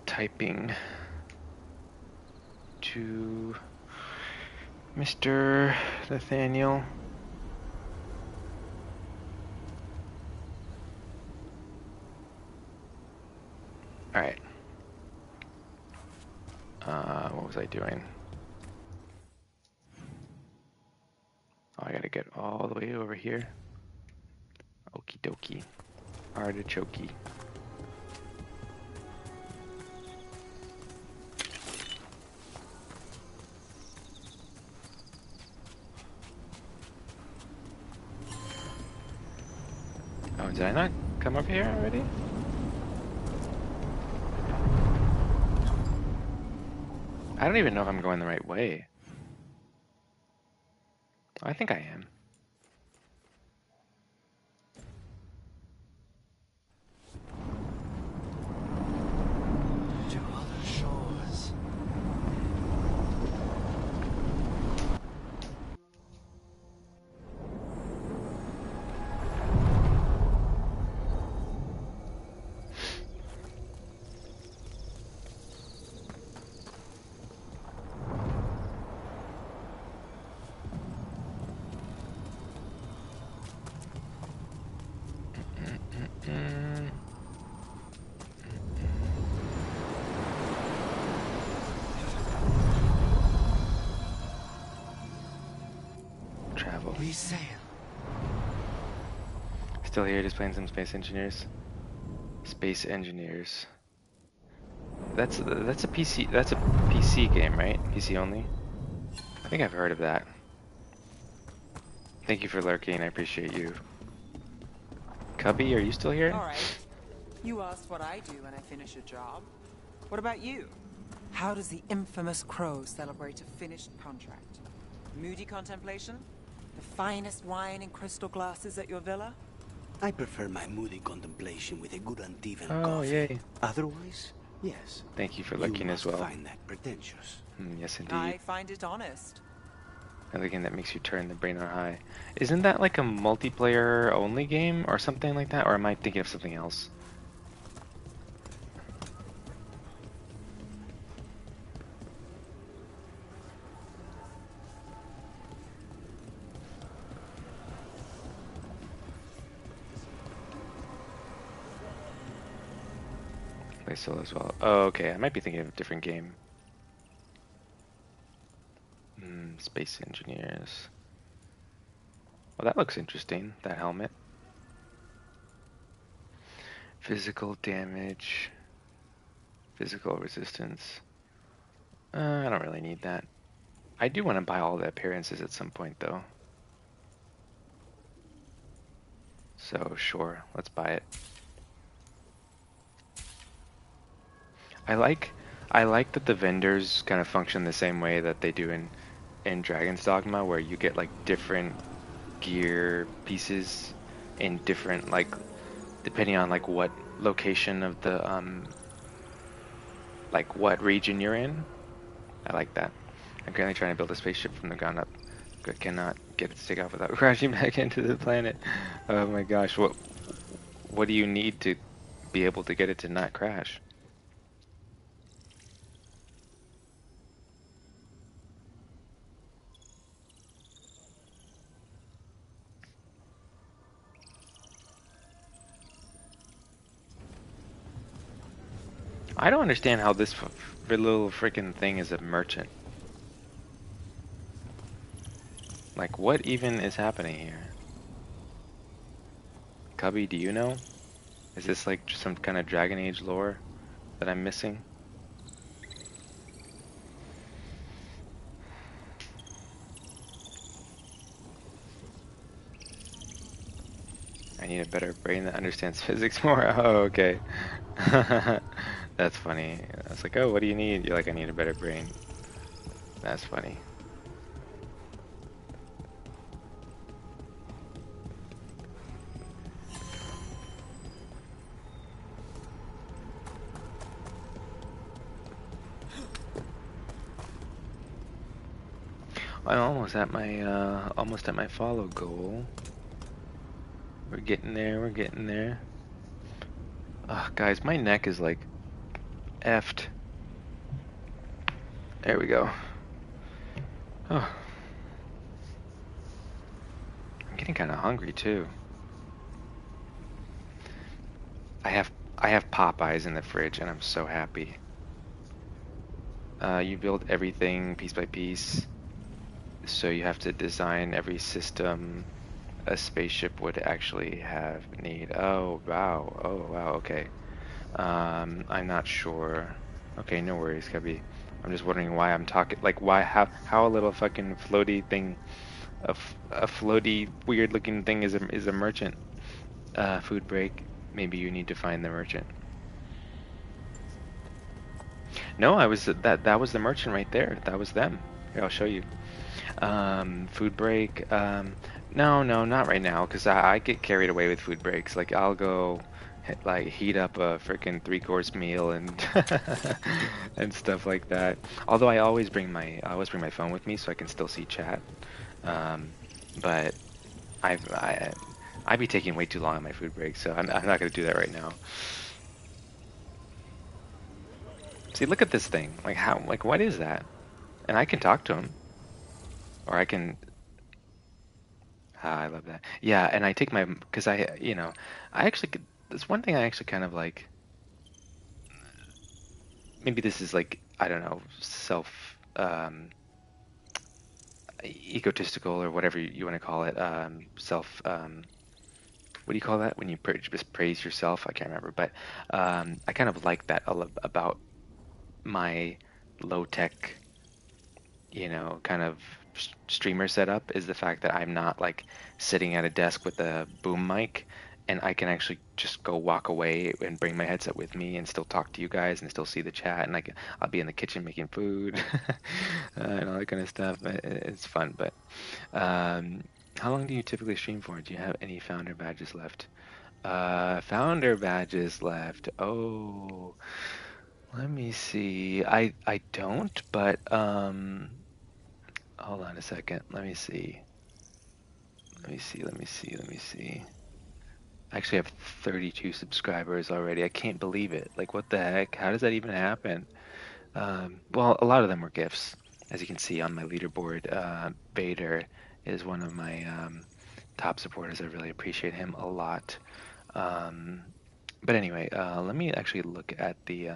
typing to Mr. Nathaniel. All right. What was I doing? Oh, I gotta get all the way over here. Okie dokie. Artichoke. Oh, did I not come up here already? I don't even know if I'm going the right way. I think I am. To other shores. Mm. Travel. We sail. Still here, just playing some Space Engineers. Space Engineers. That's a PC. That's a PC game, right? PC only. I think I've heard of that. Thank you for lurking. I appreciate you. Cubby, are you still here? All right. You asked what I do when I finish a job. What about you? How does the infamous Crow celebrate a finished contract? Moody contemplation? The finest wine in crystal glasses at your villa? I prefer my moody contemplation with a good Antivan Oh, coffee. yay. Otherwise, yes. Thank you for You lurking as must well. find that pretentious. Yes, indeed. I find it honest. Another game that makes you turn the brain on high. Isn't that like a multiplayer only game or something like that? Or am I thinking of something else? Play solo as well. Oh, okay. I might be thinking of a different game. Space Engineers. Well, that looks interesting, that helmet. Physical damage. Physical resistance. I don't really need that. I do want to buy all the appearances at some point, though. So, sure, let's buy it. I like that the vendors kind of function the same way that they do in Dragon's Dogma, where you get like different gear pieces in different, like, depending on like what location of the like what region you're in. I like that. I'm currently trying to build a spaceship from the ground up. I cannot get it to take off without crashing back into the planet. Oh my gosh, what do you need to be able to get it to not crash? I don't understand how this little freaking thing is a merchant. Like, what even is happening here? Cubby, do you know? Is this like just some kind of Dragon Age lore that I'm missing? I need a better brain that understands physics more. Oh, okay. That's funny. I was like, oh, what do you need? You're like, I need a better brain. That's funny. I'm almost at my follow goal. We're getting there. We're getting there. Oh, guys, my neck is like effed. There we go. Oh, I'm getting kind of hungry too. I have Popeyes in the fridge, and I'm so happy. You build everything piece by piece, so you have to design every system a spaceship would actually have need. Oh wow. Oh wow. Okay. I'm not sure. Okay, no worries, Cubby. I'm just wondering why I'm talking like why how a little fucking floaty thing, a floaty weird looking thing is a merchant. Food break. Maybe you need to find the merchant. No, I was that was the merchant right there. That was them. Here, I'll show you. Food break. No, no, not right now, because I get carried away with food breaks. Like I'll go like heat up a freaking three-course meal and and stuff like that. Although I always bring my phone with me so I can still see chat. But I've I'd be taking way too long on my food break, so I'm not gonna do that right now. See, look at this thing. Like what is that? And I can talk to him, or I can. Ah, I love that. Yeah, and I take my because I actually there's one thing I actually kind of like. Maybe this is like I don't know self egotistical or whatever you want to call it. Self what do you call that when you just praise yourself? I can't remember, but I kind of like that about my low tech kind of streamer setup is the fact that I'm not like sitting at a desk with a boom mic and I can actually just go walk away and bring my headset with me and still talk to you guys and still see the chat and I'll be in the kitchen making food and all that kind of stuff. It's fun, but how long do you typically stream for? Do you have any founder badges left? Founder badges left. Oh, let me see. I don't, but hold on a second. Let me see. Let me see. Let me see. Let me see. I actually have 32 subscribers already. I can't believe it. Like, what the heck? How does that even happen? Well, a lot of them were gifts. As you can see on my leaderboard, Vader is one of my top supporters. I really appreciate him a lot. But anyway, let me actually look at the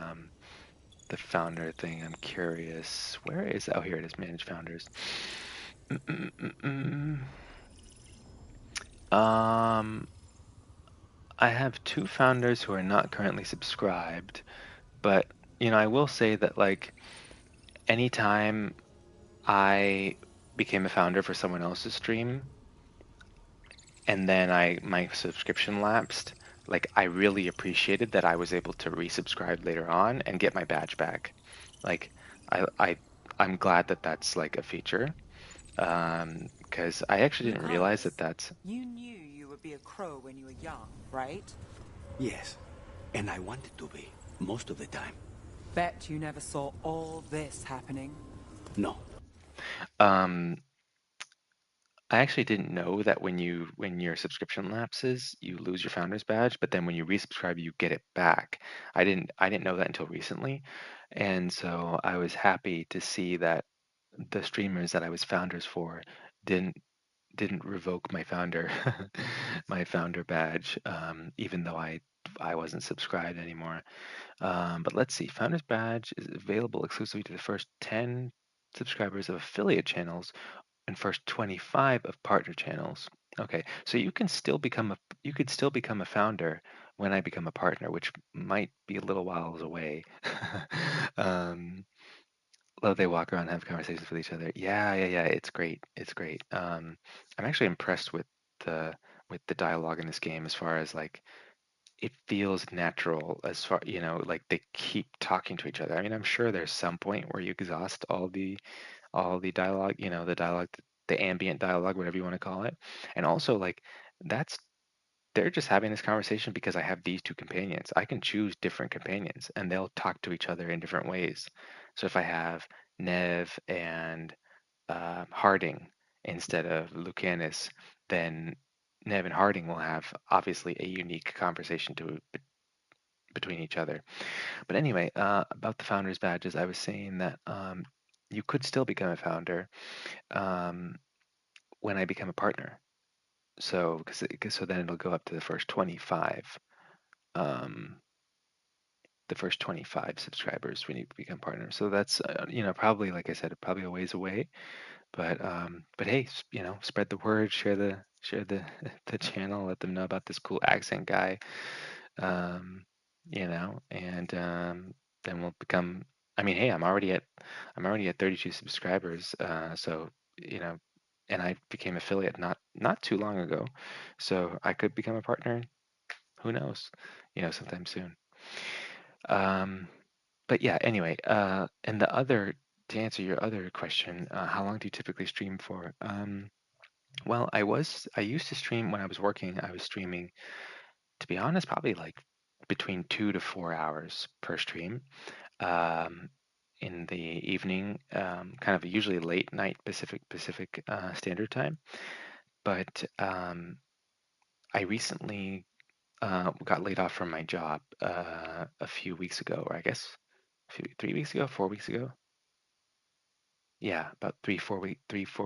founder thing. I'm curious. Where is? Oh, here it is. Manage founders. Um, I have two founders who are not currently subscribed, but I will say that like anytime I became a founder for someone else's stream and then my subscription lapsed, like I really appreciated that I was able to resubscribe later on and get my badge back. Like I I I'm glad that that's like a feature. Because I actually didn't realize that Nice. that's You knew you would be a crow when you were young, right? Yes, and I wanted to be, most of the time. Bet you never saw all this happening. No. um I actually didn't know that when your subscription lapses, you lose your founder's badge, but then when you resubscribe, you get it back. I didn't know that until recently, and so I was happy to see that the streamers that I was founders for didn't didn't revoke my founder my founder badge, even though I wasn't subscribed anymore. But let's see, founder's badge is available exclusively to the first 10 subscribers of affiliate channels and first 25 of partner channels. Okay, so you could still become a founder when I become a partner, which might be a little whiles away. um, they walk around and have conversations with each other. Yeah, yeah, yeah. It's great. It's great. I'm actually impressed the with the dialogue in this game as far as like it feels natural as far like they keep talking to each other. I mean, I'm sure there's some point where you exhaust all the dialogue, the dialogue, the ambient dialogue, whatever you want to call it. And also, like, that's they're just having this conversation because I have these two companions. I can choose different companions, and they'll talk to each other in different ways. So if I have Nev and Harding instead of Lucanus, then Nev and Harding will have obviously a unique conversation between each other. But anyway, about the founders badges, I was saying that you could still become a founder um, when I become a partner. So, so then it'll go up to the first 25. Um, the first 25 subscribers when you become partner. So that's probably, like I said, probably a ways away. But hey, spread the word, share the the channel, let them know about this cool accent guy. Um, and then we'll become. I mean, hey, I'm already at 32 subscribers. So you know, and I became affiliate not too long ago, so I could become a partner. Who knows? Sometime soon. Um, but yeah, anyway, and to answer your other question, how long do you typically stream for? Well, I used to stream when I was working. I was streaming, to be honest, probably like between 2 to 4 hours per stream. Um, in the evening, kind of usually late night Pacific Standard Time. But I recently got laid off from my job a few weeks ago, or I guess 3 weeks ago, 4 weeks ago. Yeah, about 3, 4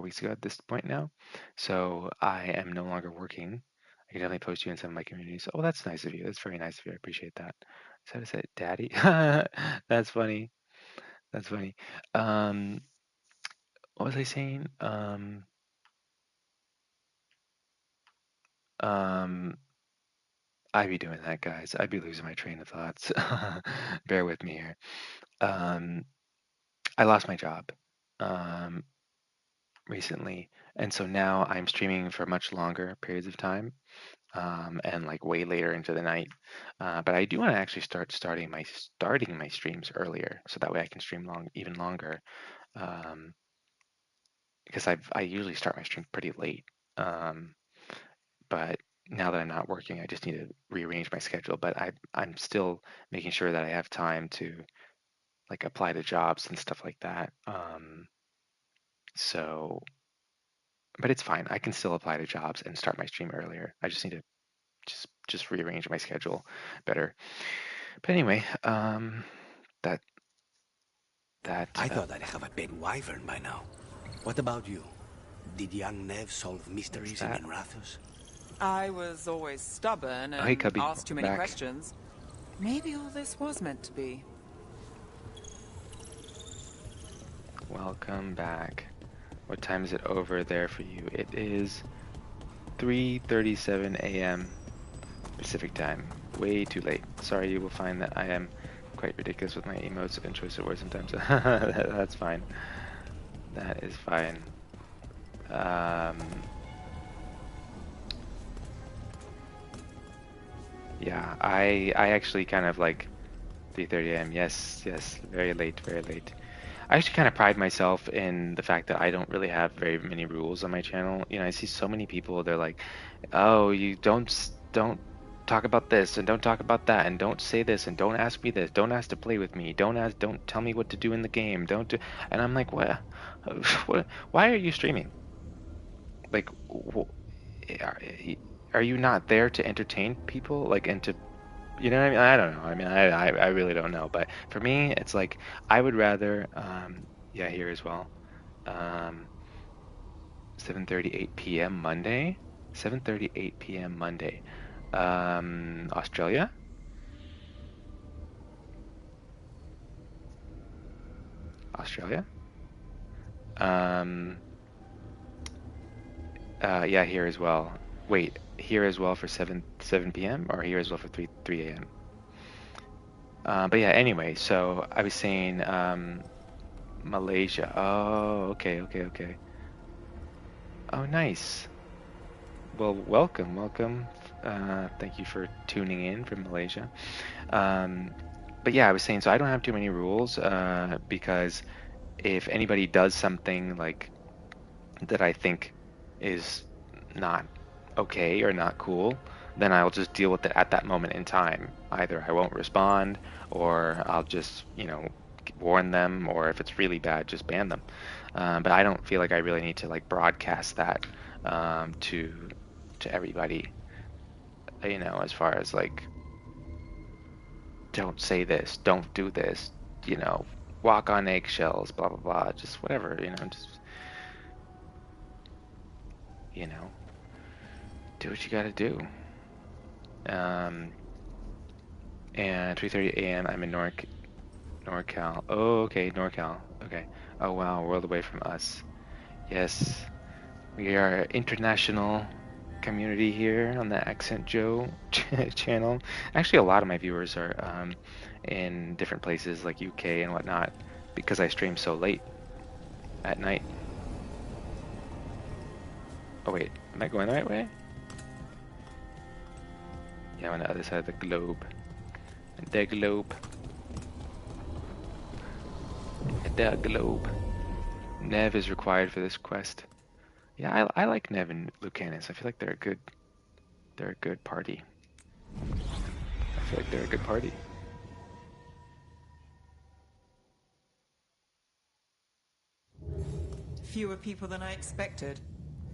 weeks ago at this point now. So I am no longer working. I can definitely post you in some of my communities. Oh, that's nice of you. That's very nice of you. I appreciate that. So to say, Daddy. That's funny. That's funny. Um, what was I saying? Um, I'd be doing that, guys. I'd be losing my train of thoughts. Bear with me here. Um, I lost my job um, recently, and so now I'm streaming for much longer periods of time, and like way later into the night. But I do want to actually starting my streams earlier, so that way I can stream even longer. Um, because I usually start my stream pretty late. Um, but now that I'm not working, I just need to rearrange my schedule. But I'm still making sure that I have time to like apply to jobs and stuff like that. So, but it's fine. I can still apply to jobs and start my stream earlier. I just need to just rearrange my schedule better. But anyway, that that I thought I'd have a pet wyvern by now. What about you? Did young Nev solve what's mysteries in that? Minrathous? I was always stubborn Oh, hey, and Cubby, asked too welcome many back. questions. Maybe all this was meant to be. Welcome back. What time is it over there for you? It is 3:37 a.m. Pacific time. Way too late. Sorry, you will find that I am quite ridiculous with my emotes and choice of words sometimes. That's fine. That is fine. Yeah, I actually kind of like 3:30 a.m. Yes, yes, very late, very late. I actually kind of pride myself in the fact that I don't really have very many rules on my channel. I see so many people, they're like, "Oh, you don't talk about this and don't talk about that and don't say this and don't ask me this. Don't ask to play with me. Don't tell me what to do in the game. Don't do." And I'm like, "What? What? Why are you streaming? Like, are, are you not there to entertain people? Like, and to what I mean? I don't know. I mean, I really don't know. But for me, it's like I would rather, yeah, here as well. Um, 7:38 p.m. Monday. 7:38 p.m. Monday. Australia? Australia? Um, yeah, here as well. Wait, here as well for 7 p.m. or here as well for 3 a.m. But yeah, anyway, so I was saying Malaysia. Oh, okay, okay, okay. Oh, nice. Well, welcome. Thank you for tuning in from Malaysia. Um, but yeah, I was saying, so I don't have too many rules because if anybody does something like that I think is not okay or not cool, then I'll just deal with it at that moment in time. Either I won't respond or I'll just, warn them, or if it's really bad, just ban them. But I don't feel like I really need to like broadcast that to to everybody, you know, as far as like, don't say this, don't do this, you know, walk on eggshells, blah blah blah, just whatever, you know, just, you know, do what you gotta do. And 3:30 a.m. I'm in NorCal. Oh, okay, NorCal. Okay. Oh wow, world away from us. Yes, we are international community here on the Accent Joe channel. Actually, a lot of my viewers are in different places like UK and whatnot because I stream so late at night. Oh wait, am I going the right way? Yeah, I'm on the other side of the globe. The globe. The globe. Nev is required for this quest. Yeah, I like Nev and Lucanus. I feel like they're a good party. I feel like they're a good party. Fewer people than I expected.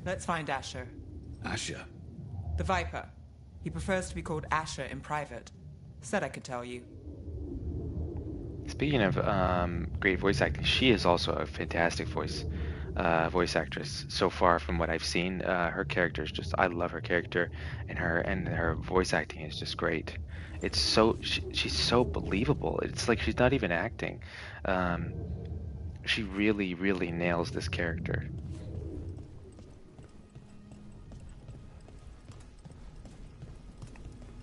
Let's find Asher. Asher? The Viper. He prefers to be called Asher in private. Said I could tell you. Speaking of great voice acting, she is also a fantastic voice actress. So far from what I've seen, her character is just, I love her character, and her voice acting is just great. It's so she's so believable. It's like she's not even acting. She really, really nails this character.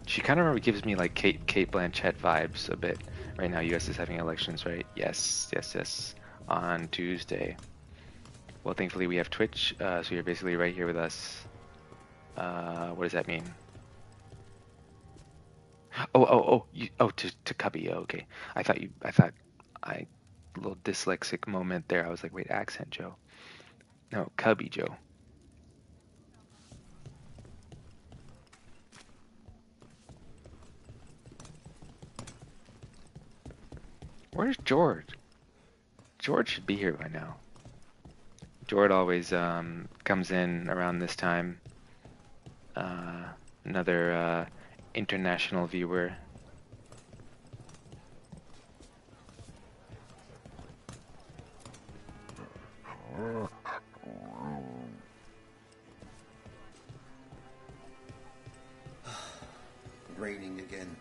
She kind of gives me like Kate Blanchett vibes a bit. Right now, U.S. is having elections, right? Yes, yes, yes. On Tuesday. Well, thankfully we have Twitch, so you're basically right here with us. What does that mean? To Cubby. Oh, okay. I thought a little dyslexic moment there. I was like, wait, Accent Joe. No, Cubby Joe. Where's George? George should be here by now. George always comes in around this time. Another international viewer. Raining again.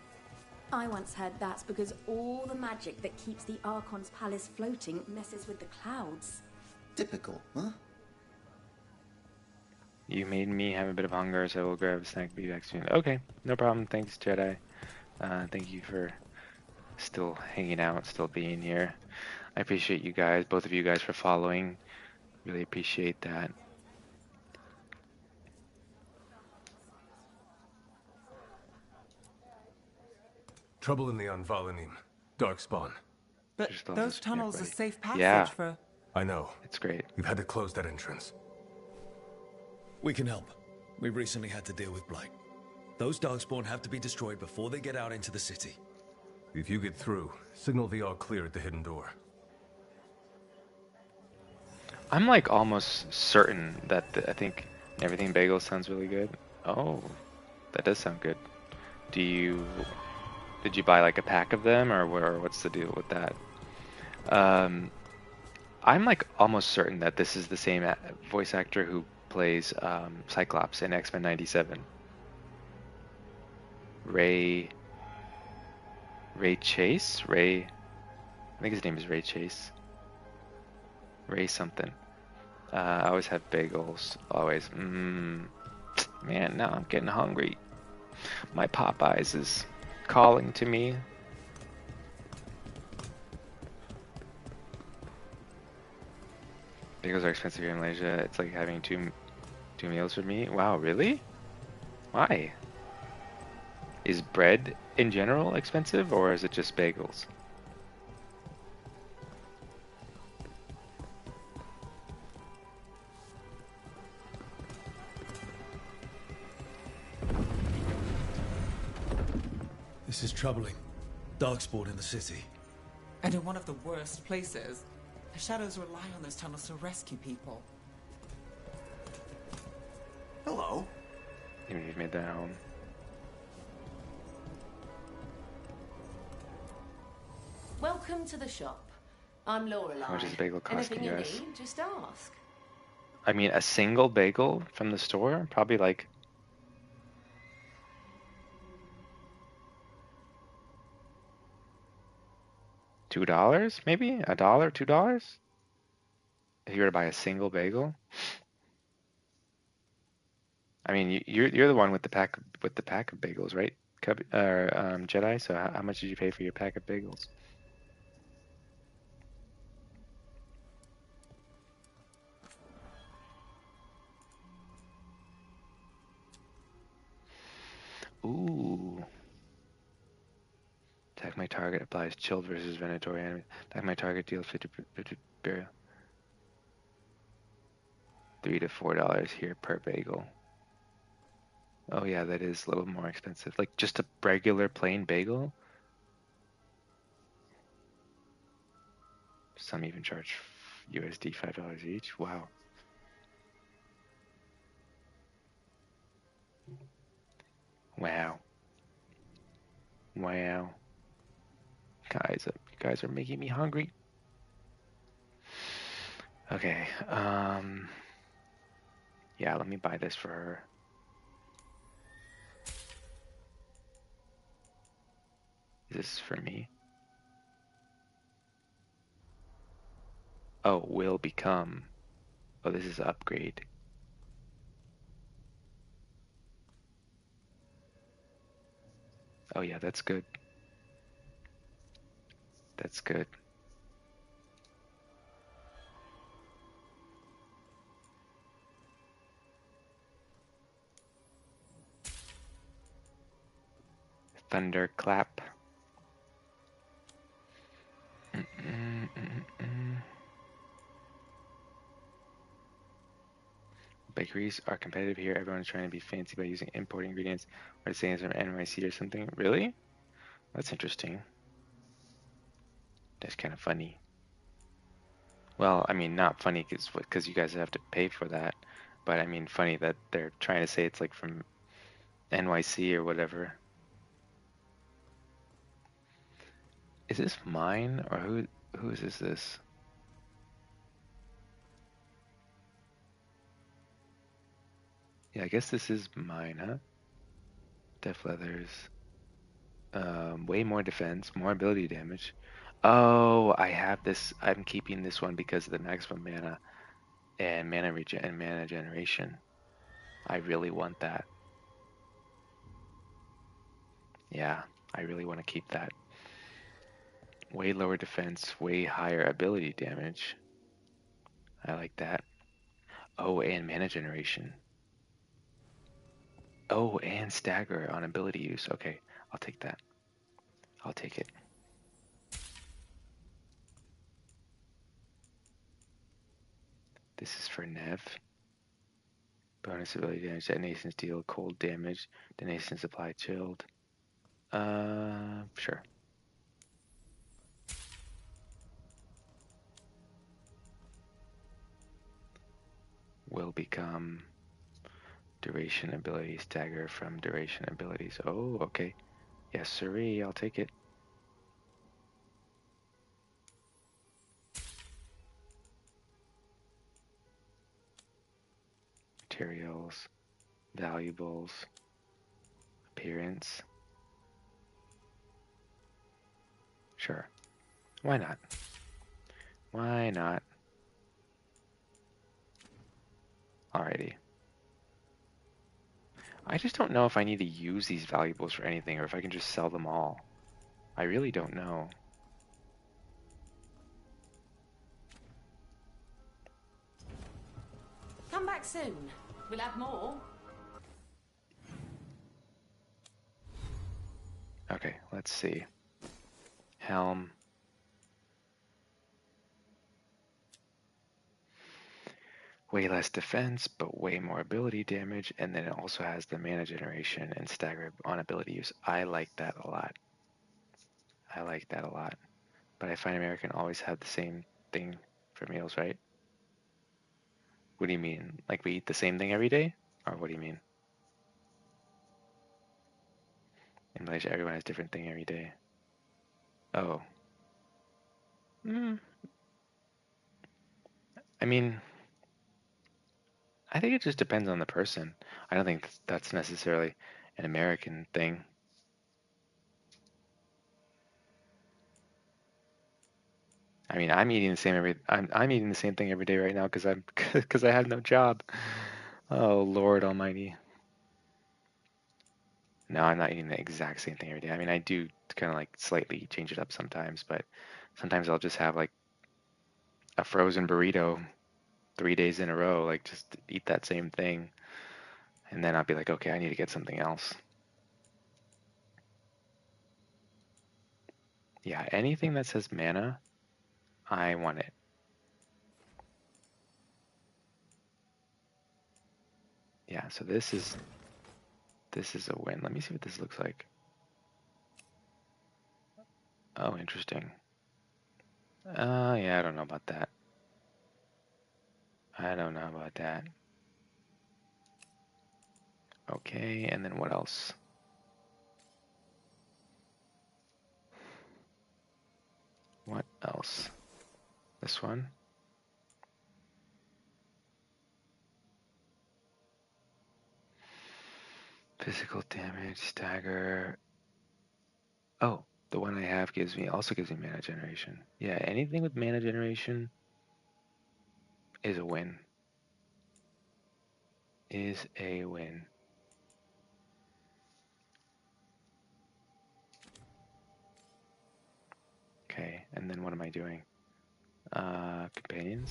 I once heard that's because all the magic that keeps the Archon's palace floating messes with the clouds. Typical, huh? You made me have a bit of hunger, so we'll grab a snack, be back soon. Okay, no problem. Thanks, Jedi. Thank you for still hanging out, still being here. I appreciate you guys, both of you guys, for following. Really appreciate that. Trouble in the Anvalanim. Darkspawn. But Just on those this tunnels are right. safe passage Yeah. for... I know. It's great. We've had to close that entrance. We can help. We recently had to deal with Blight. Those Darkspawn have to be destroyed before they get out into the city. If you get through, signal the all clear at the hidden door. I'm like almost certain that I think everything bagel sounds really good. Oh, that does sound good. Did you buy like a pack of them, or what's the deal with that? I'm like almost certain that this is the same voice actor who plays Cyclops in X-Men '97. Ray Chase? I think his name is Ray Chase. Ray something. I always have bagels. Always. Man, now I'm getting hungry. My Popeyes is calling to me. Bagels are expensive here in Malaysia. It's like having two meals for me. Wow, really? Why? Is bread in general expensive, or is it just bagels? This is troubling. Darkspawn in the city. And in one of the worst places. The shadows rely on those tunnels to rescue people. Hello. Even if you've made that at home. Welcome to the shop. I'm Lorelei. How much does a bagel cost in Anything the you US? need, just ask. I mean, a single bagel from the store? Probably like $2, maybe? $1, $2? If you were to buy a single bagel? I mean, you're the one with the pack of bagels, right? Jedi. So how much did you pay for your pack of bagels? Ooh. Attack my target applies chilled versus venatory enemy. Attack my target deals 50 burial. $3 to $4 here per bagel. Oh yeah, that is a little more expensive. Like just a regular plain bagel. Some even charge USD $5 each. Wow. Wow. Wow. You guys are making me hungry. Okay. Yeah, let me buy this for her. Is this for me? Oh, will become. Oh, this is upgrade. Oh yeah, that's good. That's good. Thunderclap. Bakeries are competitive here. Everyone's trying to be fancy by using imported ingredients or saying it's from NYC or something. Really? That's interesting. That's kind of funny. Well, I mean, not funny because you guys have to pay for that. But I mean, funny that they're trying to say it's like from NYC or whatever. Is this mine or who is this? Yeah, I guess this is mine, huh? Def leathers. Way more defense, more ability damage. Oh, I have this. I'm keeping this one because of the maximum mana and mana generation. I really want that. Yeah, I really want to keep that. Way lower defense, way higher ability damage. I like that. Oh, and mana generation. Oh, and stagger on ability use. Okay, I'll take that. I'll take it. This is for Nev. Bonus ability damage. Detonations deal cold damage. Detonations apply chilled. Sure. Will become duration ability stagger from duration abilities. Oh, okay. Yes, sirree. I'll take it. Materials, valuables, appearance. Sure. Why not? Why not? Alrighty. I just don't know if I need to use these valuables for anything or if I can just sell them all. I really don't know. Come back soon. We'll have more. Okay, let's see. Helm. Way less defense, but way more ability damage, and then it also has the mana generation and stagger on ability use. I like that a lot. I like that a lot. But I find American always have the same thing for meals, right? What do you mean? Like we eat the same thing every day? Or what do you mean? In Malaysia, everyone has a different thing every day. Oh. I mean, I think it just depends on the person. I don't think that's necessarily an American thing. I mean, I'm eating the same thing every day right now because I have no job. Oh Lord Almighty. No, I'm not eating the exact same thing every day. I mean, I do kind of like slightly change it up sometimes, but sometimes I'll just have like a frozen burrito 3 days in a row, like just eat that same thing, and then I'll be like, okay, I need to get something else. Yeah, anything that says mana, I want it. Yeah, so this is a win. Let me see what this looks like. Oh, interesting. Yeah, I don't know about that. I don't know about that. Okay, and then what else? What else? This one? Physical damage, stagger. Oh, the one I have also gives me mana generation. Yeah, anything with mana generation is a win. Is a win. Okay, and then what am I doing? Companions.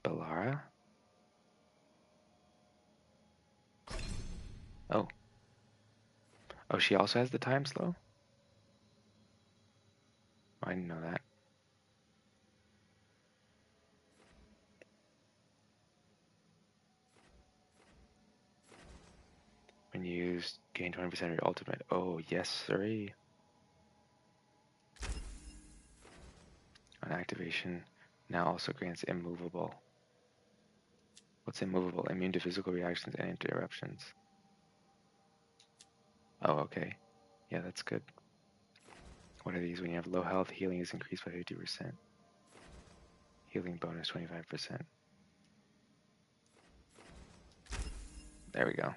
Balara. Oh. Oh, she also has the time slow? Oh, I didn't know that. When you use, gain 20% of your ultimate. Oh, yes, sirree. On activation, now also grants immovable. What's immovable? Immune to physical reactions and interruptions. Oh, okay. Yeah, that's good. What are these? When you have low health, healing is increased by 50%. Healing bonus 25%. There we go.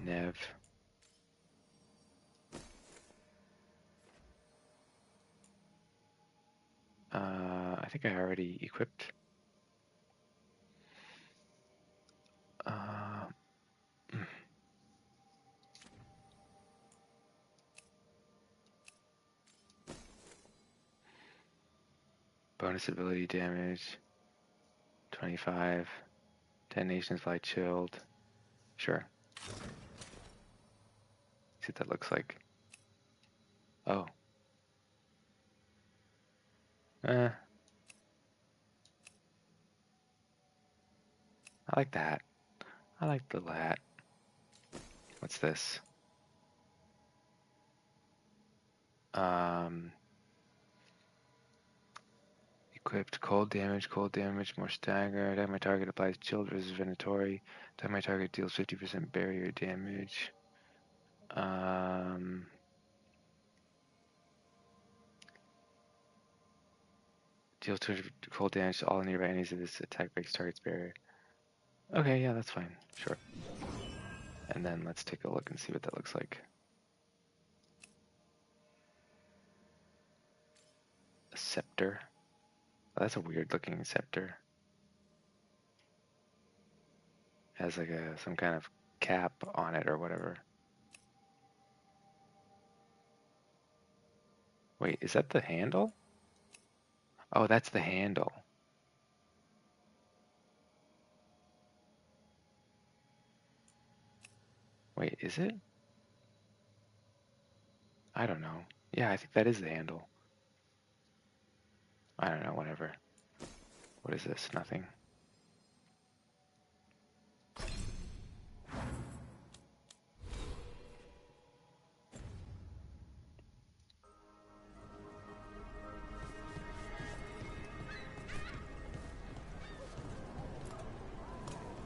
Nev. I think I already equipped. Bonus ability damage. 25. 10 nations fly chilled. Sure. See what that looks like. Oh. I like that. I like the lat. What's this? Equipped cold damage, more stagger. Attack my target applies chilled versus venatori. Attack my target deals 50% barrier damage. Deals 200 cold damage to all nearby enemies of this attack breaks target's barrier. Okay, yeah, that's fine. Sure. And then let's take a look and see what that looks like. A scepter. Oh, that's a weird looking scepter. Has like some kind of cap on it or whatever. Wait, is that the handle? Oh, that's the handle. Wait, is it? I don't know. Yeah, I think that is the handle. I don't know, whatever. What is this? Nothing.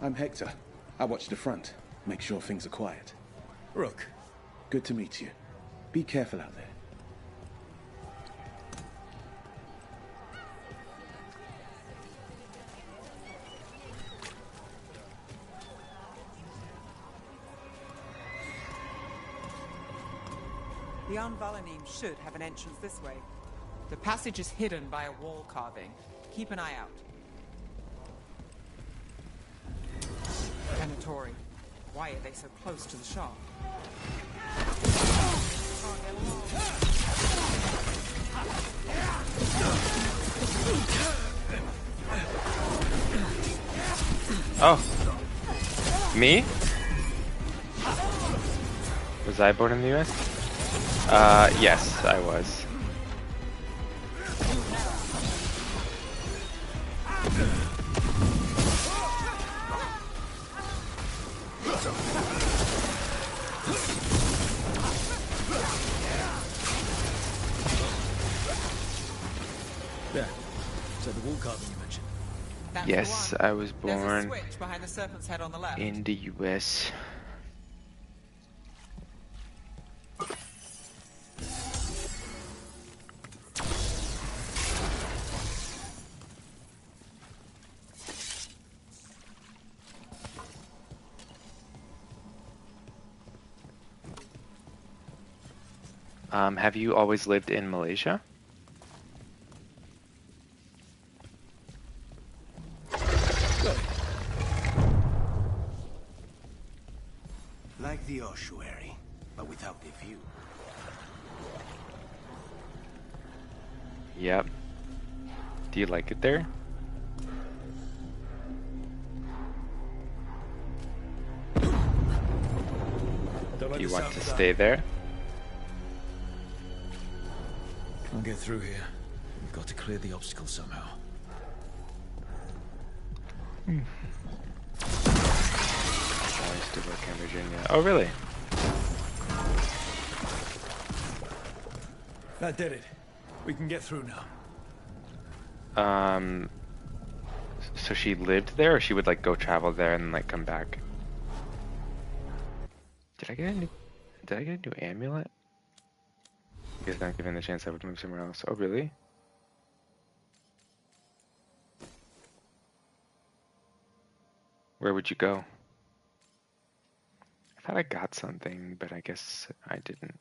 I'm Hector. I watch the front. Make sure things are quiet. Rook, good to meet you. Be careful out there. The Anvalanim should have an entrance this way. The passage is hidden by a wall carving. Keep an eye out. Venatori. Why are they so close to the shop? Oh. Me? Was I born in the US? Yes, I was. There. So the wall carving you mentioned. That's Yes, the one. I was There's a born switch behind the serpent's head on the left. in the US. Have you always lived in Malaysia? Like the ossuary, but without the view. Yep. Do you like it there? Do you want to stay there? Can't get through here. We've got to clear the obstacle somehow. I used to work in Virginia. Oh, really? That did it. We can get through now. So she lived there, or she would like go travel there and like come back? Did I get a new amulet? Because not given the chance, I would move somewhere else. Oh, really? Where would you go? I thought I got something, but I guess I didn't.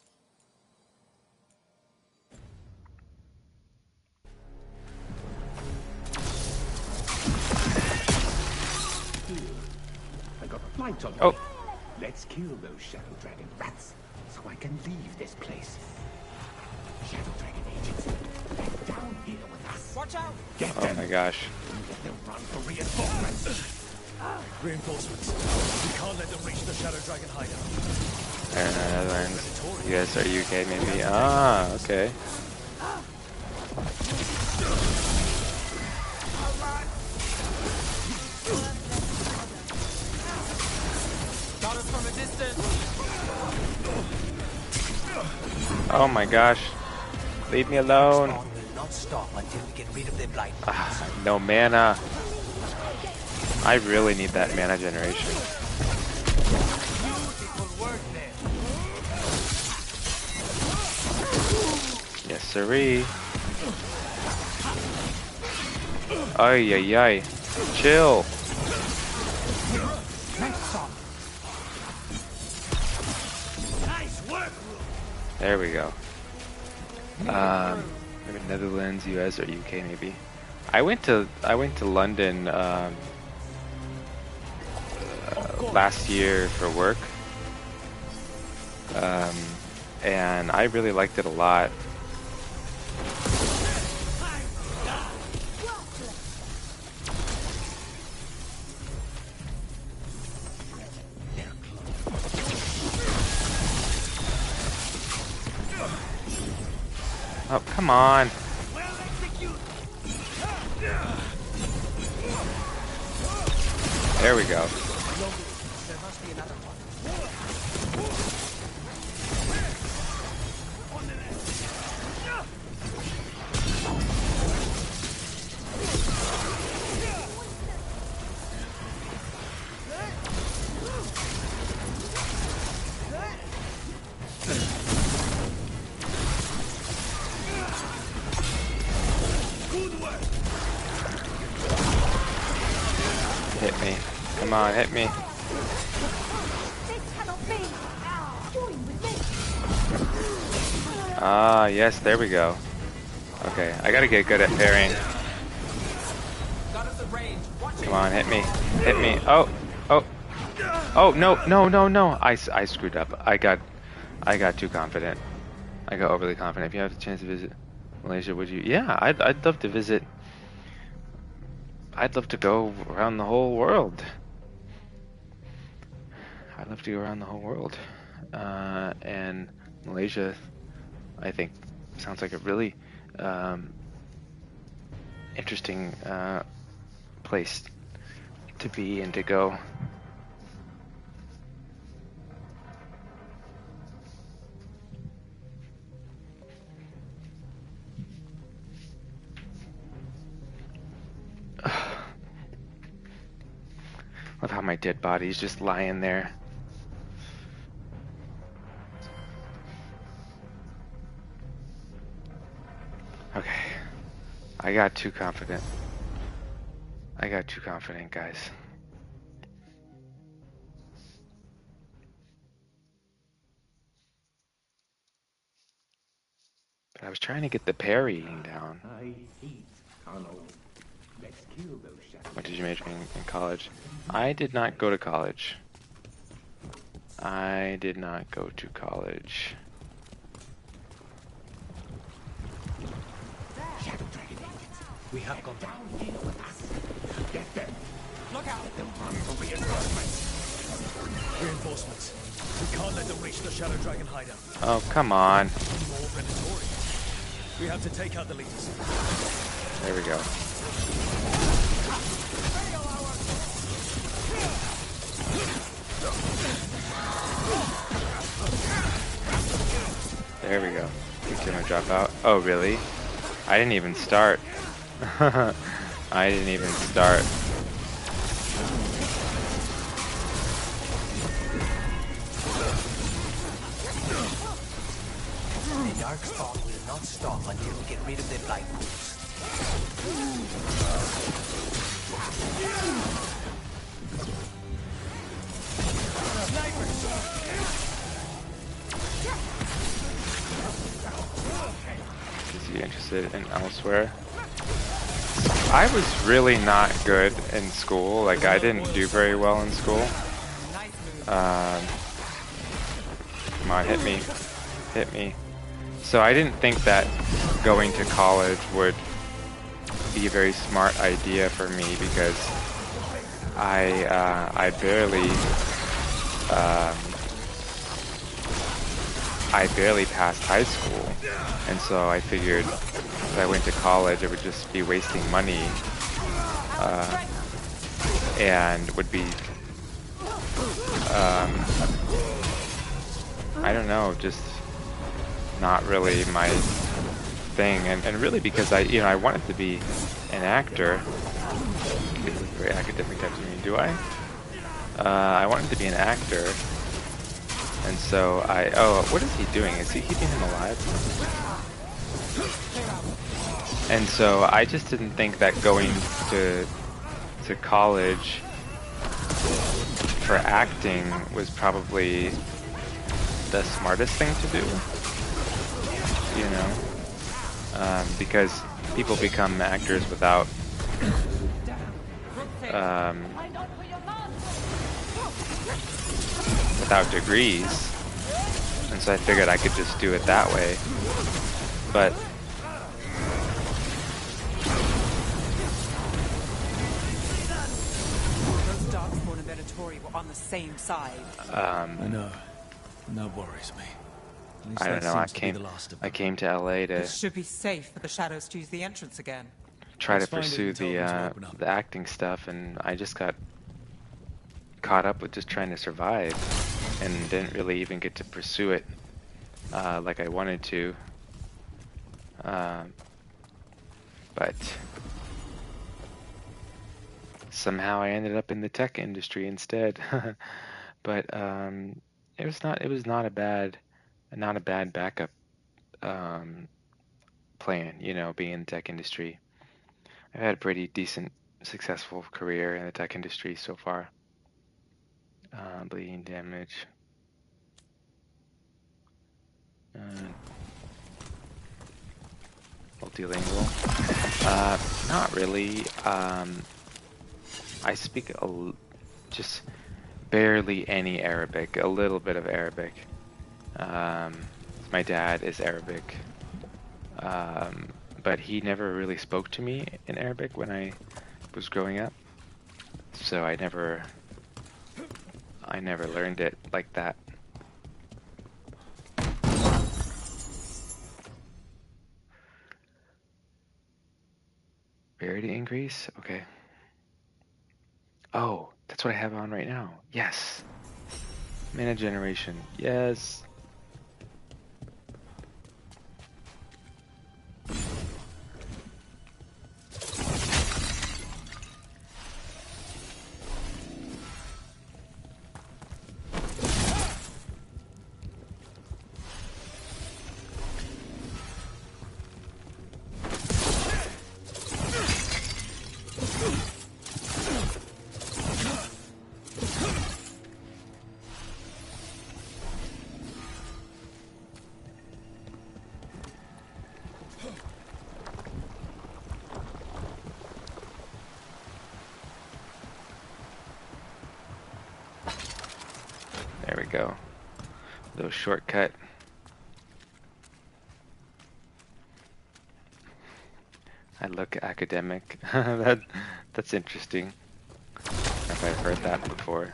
I got a flight on. Oh. Let's kill those Shadow Dragon rats so I can leave this place. Shadow Dragon agents, they're down here with us. Watch out! Get Oh them. my gosh. They'll run for reinforcements. Reinforcements. We can't let them reach the Shadow Dragon hideout. Netherlands. US or UK maybe. Ah, okay. Got us from a distance. Oh my gosh. Leave me alone. Spawn will not stop until we get rid of the blight. No mana. I really need that mana generation. Beautiful work there. Yes, sirree. Ay, ay, ay. Chill. Nice work. There we go. Maybe Netherlands, US, or UK maybe. I went to London last year for work, and I really liked it a lot. Oh, come on. There we go. There must be another one. hit me. Come on, hit me. Ah, yes, there we go. Okay, I gotta get good at parrying. Come on, hit me. Hit me. Oh, oh. Oh, no, no, no, no. I screwed up. I got too confident. I got overly confident. If you have the chance to visit Malaysia, would you? Yeah, I'd love to visit. I'd love to go around the whole world. I'd love to go around the whole world. And Malaysia, I think, sounds like a really interesting place to be and to go. Love how my dead body's just lying there. Okay. I got too confident. I got too confident, guys. But I was trying to get the parrying down. I hate tunnel. Let's kill those shadows. What did you major in college? I did not go to college. I did not go to college. Shadow Dragon agents. We have gone down here with us. Get them. Look out. Let them run for reinforcements. Reinforcements. We can't let them reach the Shadow Dragon hideout. Oh, come on. More Venatori. We have to take out the leaders. There we go. There we go. He's gonna drop out. Oh, really? I didn't even start. I didn't even start. The Darkspawn will not stop until we get rid of their blind pools. Is he interested in elsewhere? I was really not good in school. Like, I didn't do very well in school. Come on, hit me. Hit me. So I didn't think that going to college would be a very smart idea for me because I barely passed high school, and so I figured if I went to college, it would just be wasting money, and would be, I don't know, just not really my thing, and really because I wanted to be an actor. This is very academic type to me. Do I? I wanted to be an actor, and so oh, what is he doing? Is he keeping him alive? And so I just didn't think that going to college for acting was probably the smartest thing to do, you know, because people become actors without degrees, and so I figured I could just do it that way. But Those Darkspawn and Venatori were on the same side. I know. And that worries me. At least I don't that know. seems to be the last of them. I came to LA to It should be safe for the shadows to use the entrance again. try to Let's find it pursue and tell them to open up. the acting stuff, and I just got caught up with just trying to survive, and didn't really even get to pursue it like I wanted to. But somehow I ended up in the tech industry instead. But it was not a bad backup plan, you know, being in the tech industry. I've had a pretty decent successful career in the tech industry so far. Bleeding damage. Multilingual. Not really. I speak just barely any Arabic, a little bit of Arabic. My dad is Arabic, but he never really spoke to me in Arabic when I was growing up, so I never learned it like that. Rarity increase? Okay. Oh, that's what I have on right now. Yes. Mana generation. Yes. There we go. Little shortcut. I look academic. That's interesting. If I've heard that before.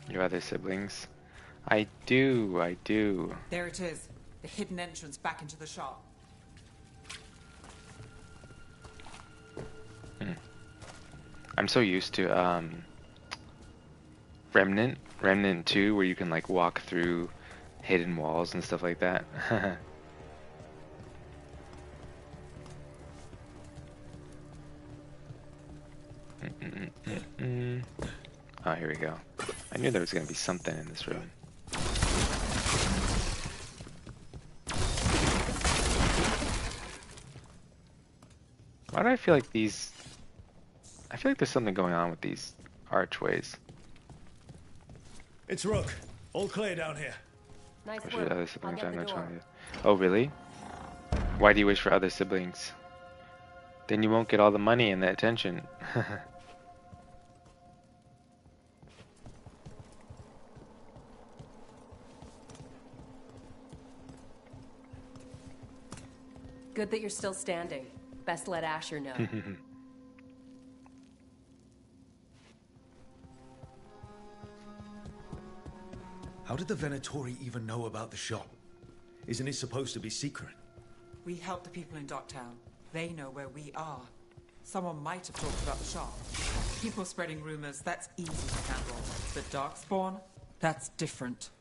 Your other siblings? I do. There it is. The hidden entrance back into the shop. I'm so used to Remnant 2, where you can like walk through hidden walls and stuff like that. Oh, here we go. I knew there was gonna be something in this room. Why do I feel like these... I feel like there's something going on with these archways. It's Rook. All clear down here. Nice Wish for work. other siblings. I'll I'm get not the door. trying to... Oh, really? Why do you wish for other siblings? Then you won't get all the money and the attention. Good that you're still standing. Best let Asher know. How did the Venatori even know about the shop? Isn't it supposed to be secret? We help the people in Docktown. They know where we are. Someone might have talked about the shop. People spreading rumors, that's easy to handle. But Darkspawn, that's different.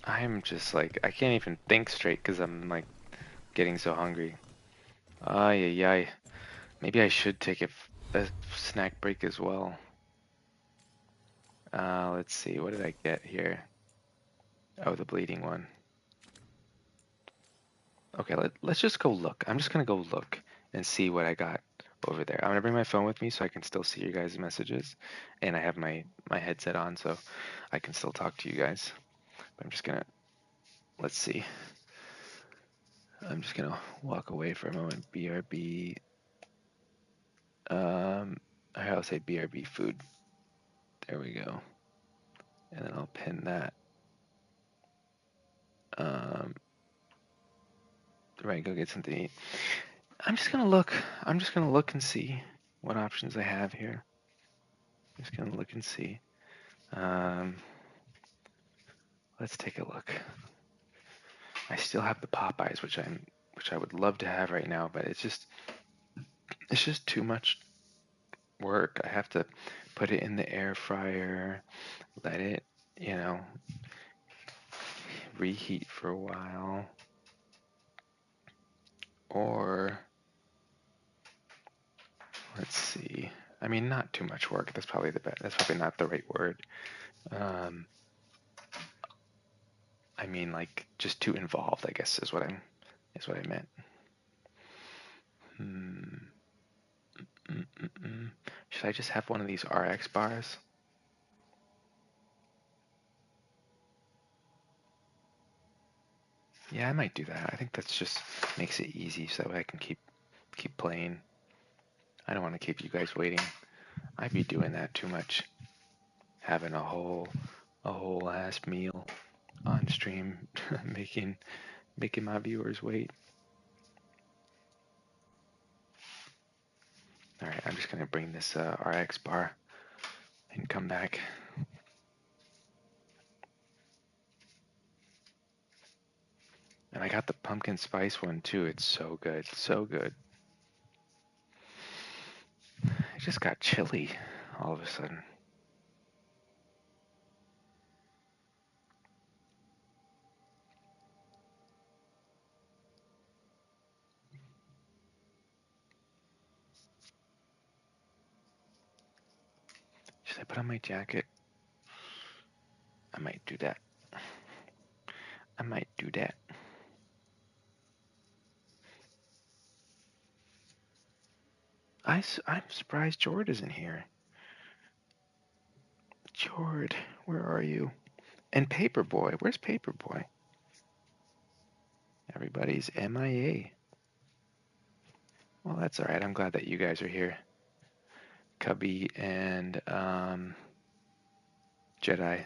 I'm just like, I can't even think straight because I'm like getting so hungry. Ay, ay, ay. Maybe I should take a snack break as well. Let's see, what did I get here? Oh, the bleeding one. Okay, let's just go look. I'm just gonna go look and see what I got over there. I'm gonna bring my phone with me so I can still see your guys' messages, and I have my headset on so I can still talk to you guys. But I'm just gonna, let's see. I'm just gonna walk away for a moment. BRB. I'll say BRB food. There we go. And then I'll pin that. Right, go get something to eat. I'm just gonna look. I'm just gonna look and see what options I have here. I'm just gonna look and see. Let's take a look. I still have the Popeyes, which I would love to have right now, but it's just too much work. I have to put it in the air fryer, let it, reheat for a while, or let's see. I mean, not too much work. That's probably that's probably not the right word. I mean, like just too involved, I guess is what I meant. Should I just have one of these RX bars? Yeah, I might do that. I think that's just makes it easy so that way I can keep playing. I don't want to keep you guys waiting. I'd be doing that too much. Having a whole ass meal on stream, making my viewers wait. All right, I'm just gonna bring this RX bar and come back. And I got the pumpkin spice one too. It's so good, so good. It just got chilly all of a sudden. Should I put on my jacket? I might do that. I might do that. I'm surprised Jord isn't here. Jord, where are you? And Paperboy, where's Paperboy? Everybody's MIA. Well, that's all right. I'm glad that you guys are here. Cubby and Jedi.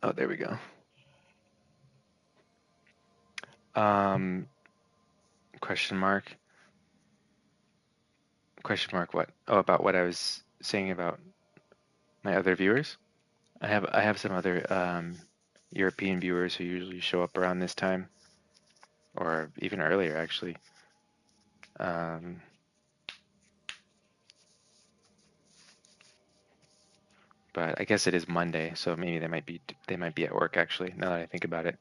Oh, there we go. Question mark. Question mark what? Oh, about what I was saying about my other viewers? I have some other European viewers who usually show up around this time, or even earlier actually. But I guess it is Monday, so maybe they might be at work actually. Now that I think about it,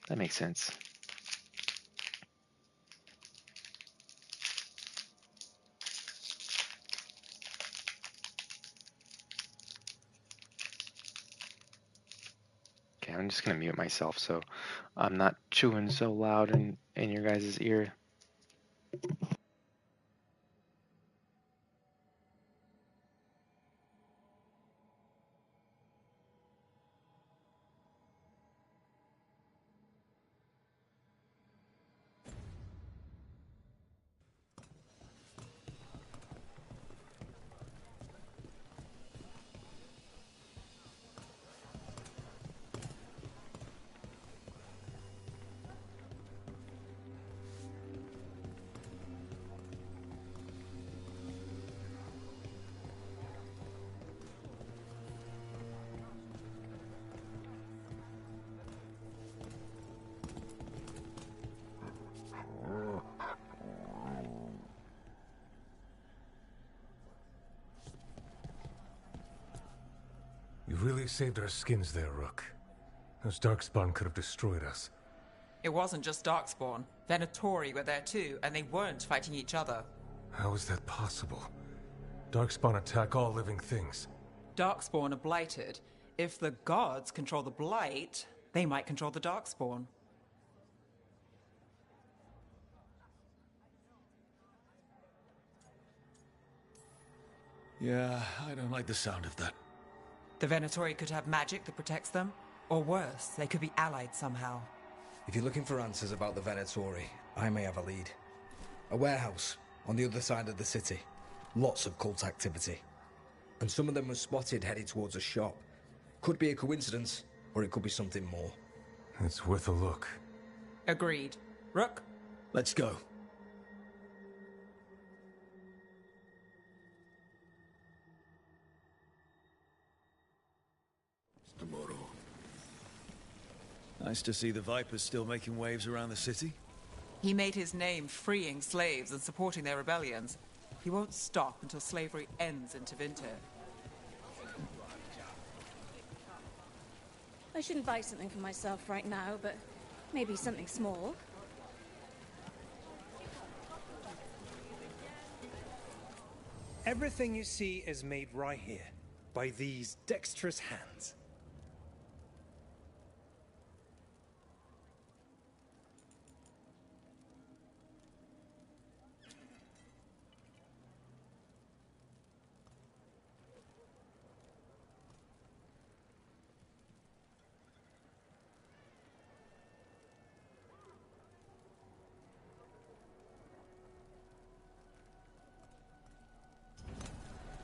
that makes sense. Okay, I'm just gonna mute myself so I'm not chewing so loud in your guys' ear. You really saved our skins there, Rook. Those Darkspawn could have destroyed us. It wasn't just Darkspawn. Venatori were there too, and they weren't fighting each other. How is that possible? Darkspawn attack all living things. Darkspawn are blighted. If the gods control the blight, they might control the Darkspawn. Yeah, I don't like the sound of that. The Venatori could have magic that protects them, or worse, they could be allied somehow. If you're looking for answers about the Venatori, I may have a lead. A warehouse on the other side of the city. Lots of cult activity. And some of them were spotted headed towards a shop. Could be a coincidence, or it could be something more. It's worth a look. Agreed. Rook? Let's go. Tomorrow, Nice to see the Vipers still making waves around the city. He made his name freeing slaves and supporting their rebellions. He won't stop until slavery ends in Tevinter. I shouldn't buy something for myself right now, but maybe something small. Everything you see is made right here, by these dexterous hands.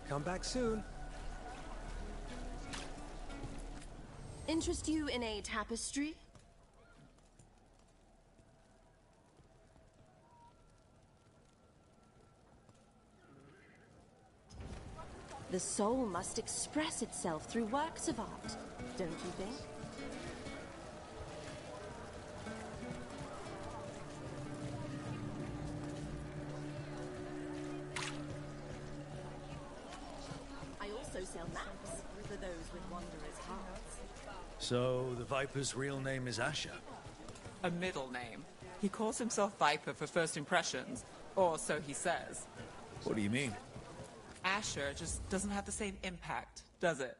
Come back soon. Interest you in a tapestry? The soul must express itself through works of art, don't you think? I also sell maps for those with wanderers' hearts. So, the Viper's real name is Asher? A middle name. He calls himself Viper for first impressions, or so he says. What do you mean? Asher just doesn't have the same impact, does it?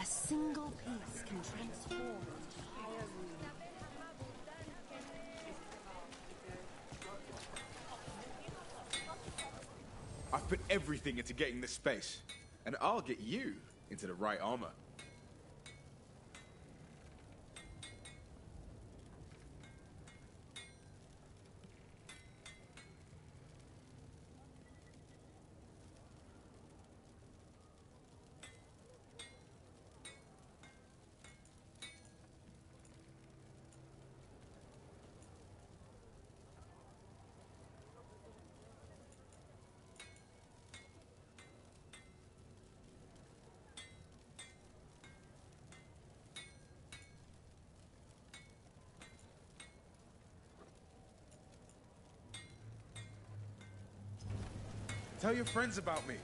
A single piece can transform an entire room. I've put everything into getting this space, and I'll get you into the right armor. Tell your friends about me.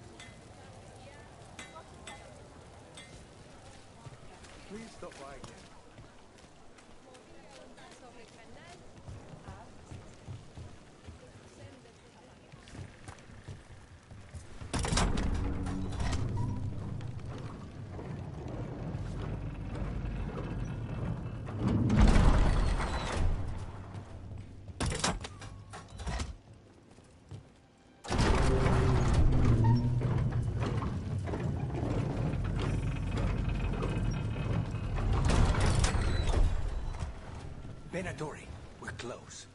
Please stop by again. Venatori, we're close.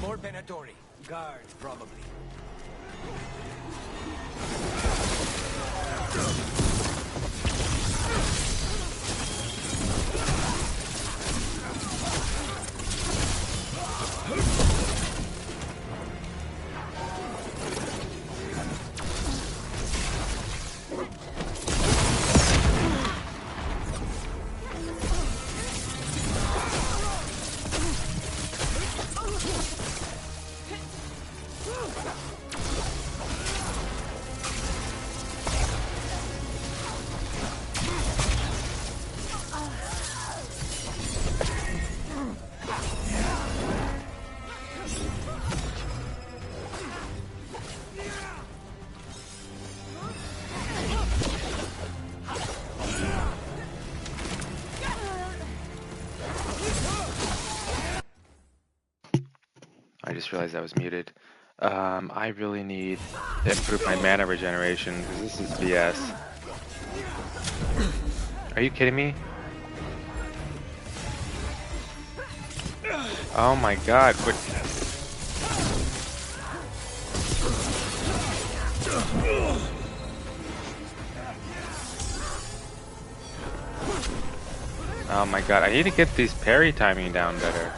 More Venatori. Guards, probably. realized I was muted. I really need to improve my mana regeneration because this is BS. Are you kidding me? Oh my god, quit. Oh my god, I need to get these parry timing down better.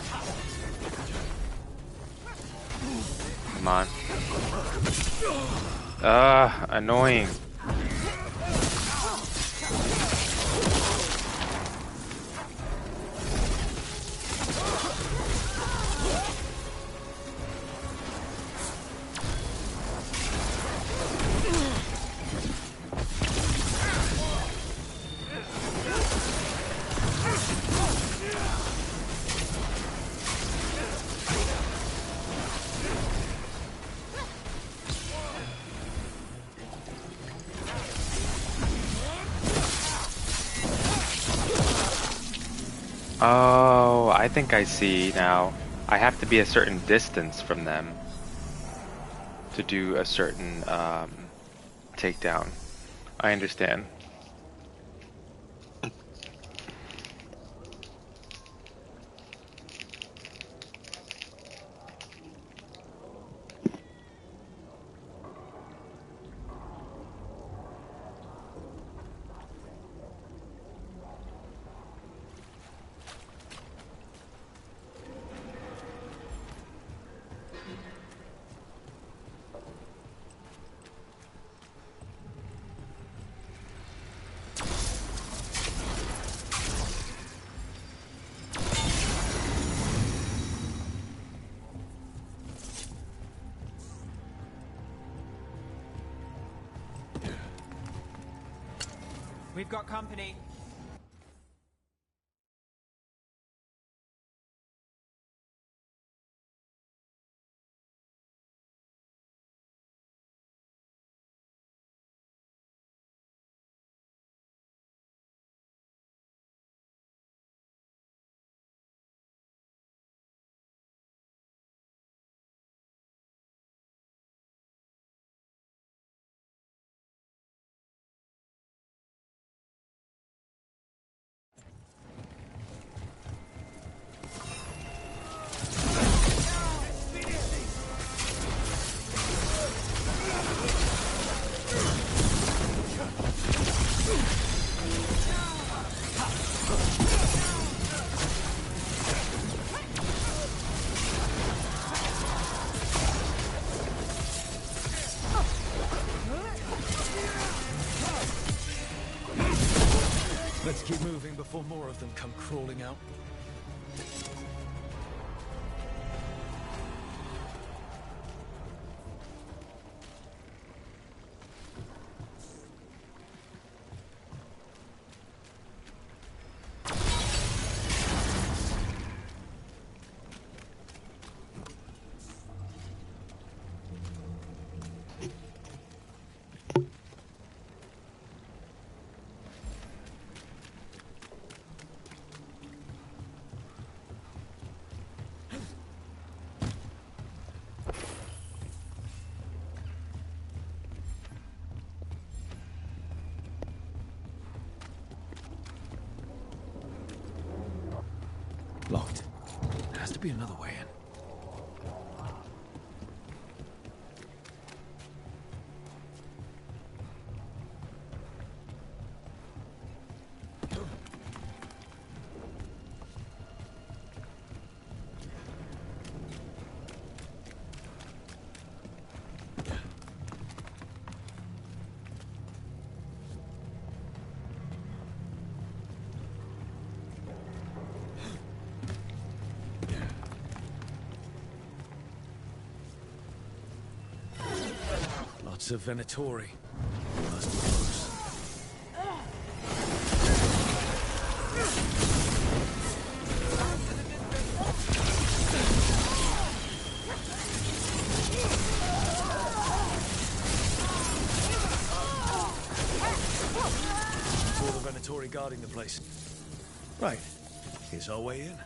Come on. Annoying. Oh, I think I see now. I have to be a certain distance from them to do a certain takedown. I understand. We've got company. Let's keep moving before more of them come crawling out. Locked. There has to be another way in. Lots of Venatori. Must be close. All the Venatori guarding the place. Right. Here's our way in.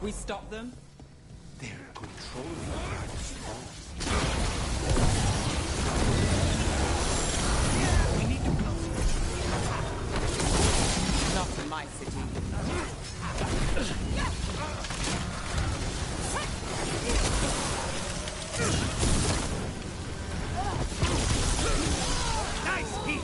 We stop them? They're controlling us. We need to close it. Not in my city. Nice heat!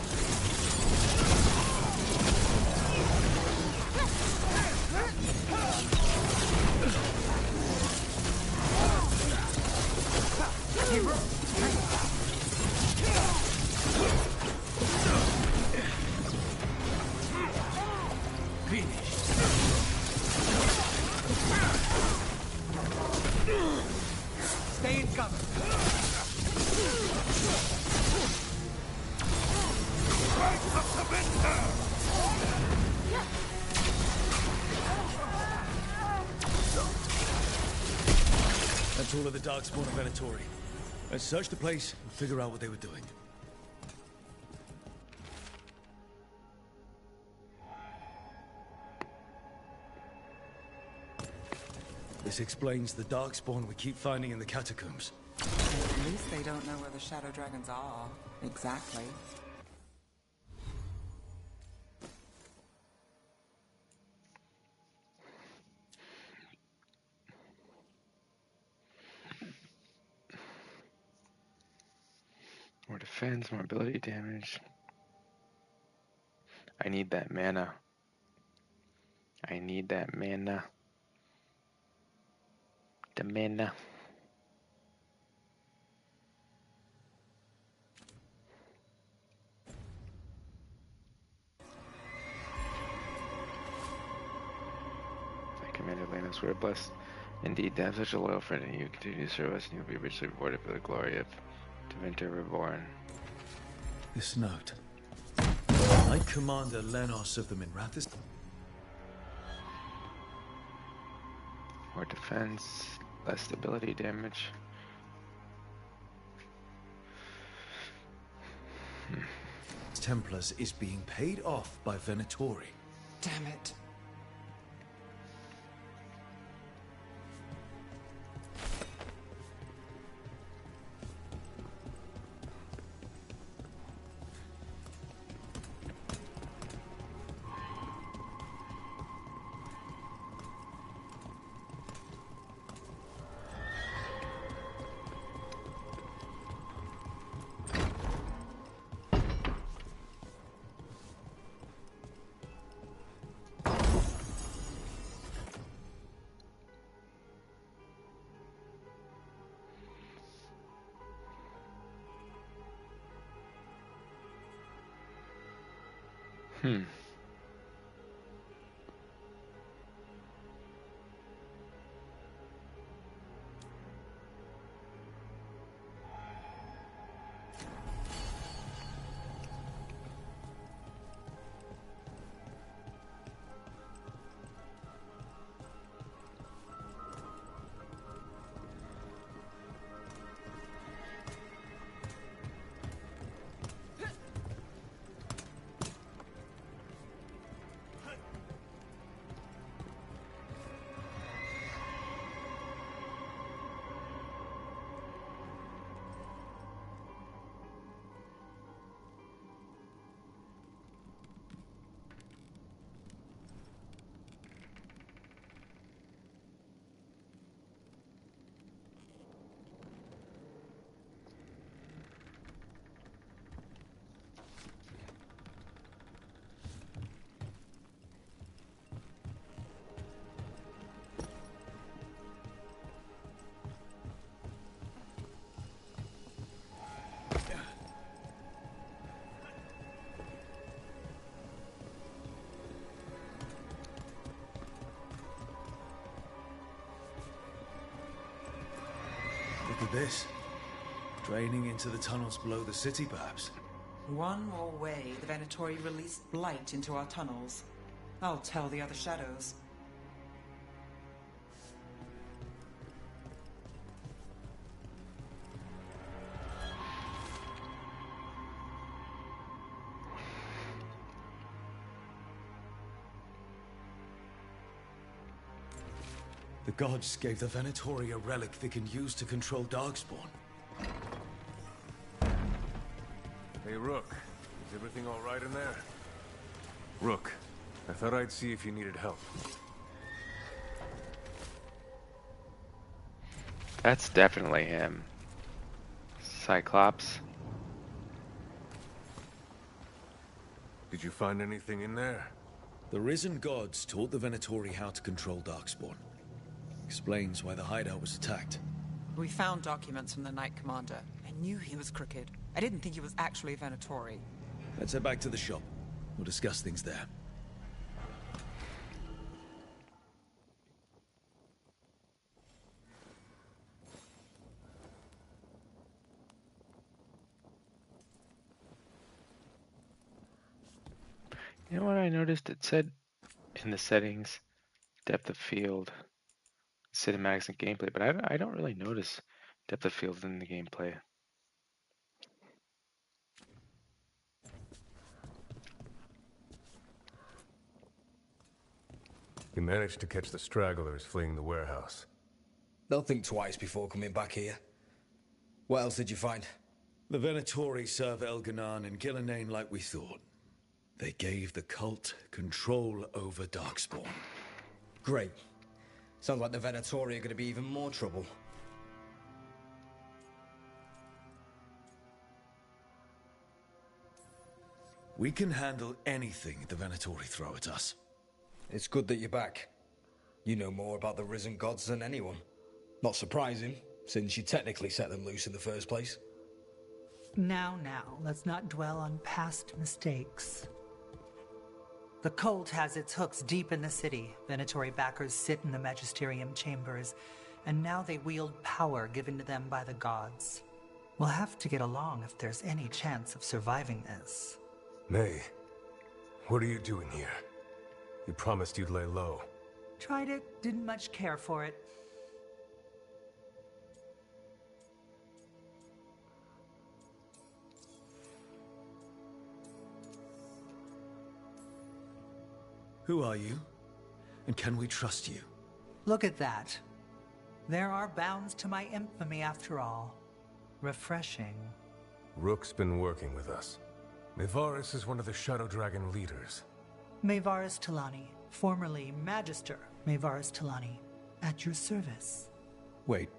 Stay in cover. That's all of the Darkspawn of Venatori. Let's search the place and figure out what they were doing. This explains the Darkspawn we keep finding in the catacombs. At least they don't know where the Shadow Dragons are. Exactly. More defense, more ability damage. I need that mana. I need that mana. The mana. Commander Lanos, we are blessed indeed to have such a loyal friend in you. Continue to serve us and you'll be richly rewarded for the glory of Dementor Reborn. This note. Knight Commander Lenos of the Minrathis. More defense, less stability damage. Templars is being paid off by Venatori. Damn it. Look at this. Draining into the tunnels below the city, perhaps. One more way the Venatori released blight into our tunnels. I'll tell the other shadows. The gods gave the Venatori a relic they can use to control Darkspawn. Hey, Rook. Is everything all right in there? Rook, I thought I'd see if you needed help. That's definitely him. Cyclops. Did you find anything in there? The risen gods taught the Venatori how to control Darkspawn. Explains why the hideout was attacked. We found documents from the Knight Commander. I knew he was crooked. I didn't think he was actually Venatori. Let's head back to the shop. We'll discuss things there. You know what I noticed? It said in the settings, depth of field, cinematics and gameplay, but I don't really notice depth of field in the gameplay. You managed to catch the stragglers fleeing the warehouse. They'll think twice before coming back here. What else did you find? The Venatori serve Elganon and Gillinane like we thought. They gave the cult control over Darkspawn. Great. Sounds like the Venatori are going to be even more trouble. We can handle anything the Venatori throw at us. It's good that you're back. You know more about the risen gods than anyone. Not surprising, since you technically set them loose in the first place. Now, let's not dwell on past mistakes. The cult has its hooks deep in the city. Venatori backers sit in the magisterium chambers, and now they wield power given to them by the gods. We'll have to get along if there's any chance of surviving this. May, what are you doing here? You promised you'd lay low. Tried it, didn't much care for it. Who are you? And can we trust you? Look at that. There are bounds to my infamy after all. Refreshing. Rook's been working with us. Mayvaris is one of the Shadow Dragon leaders. Mayvaris Talani, formerly Magister Mayvaris Talani, at your service. Wait,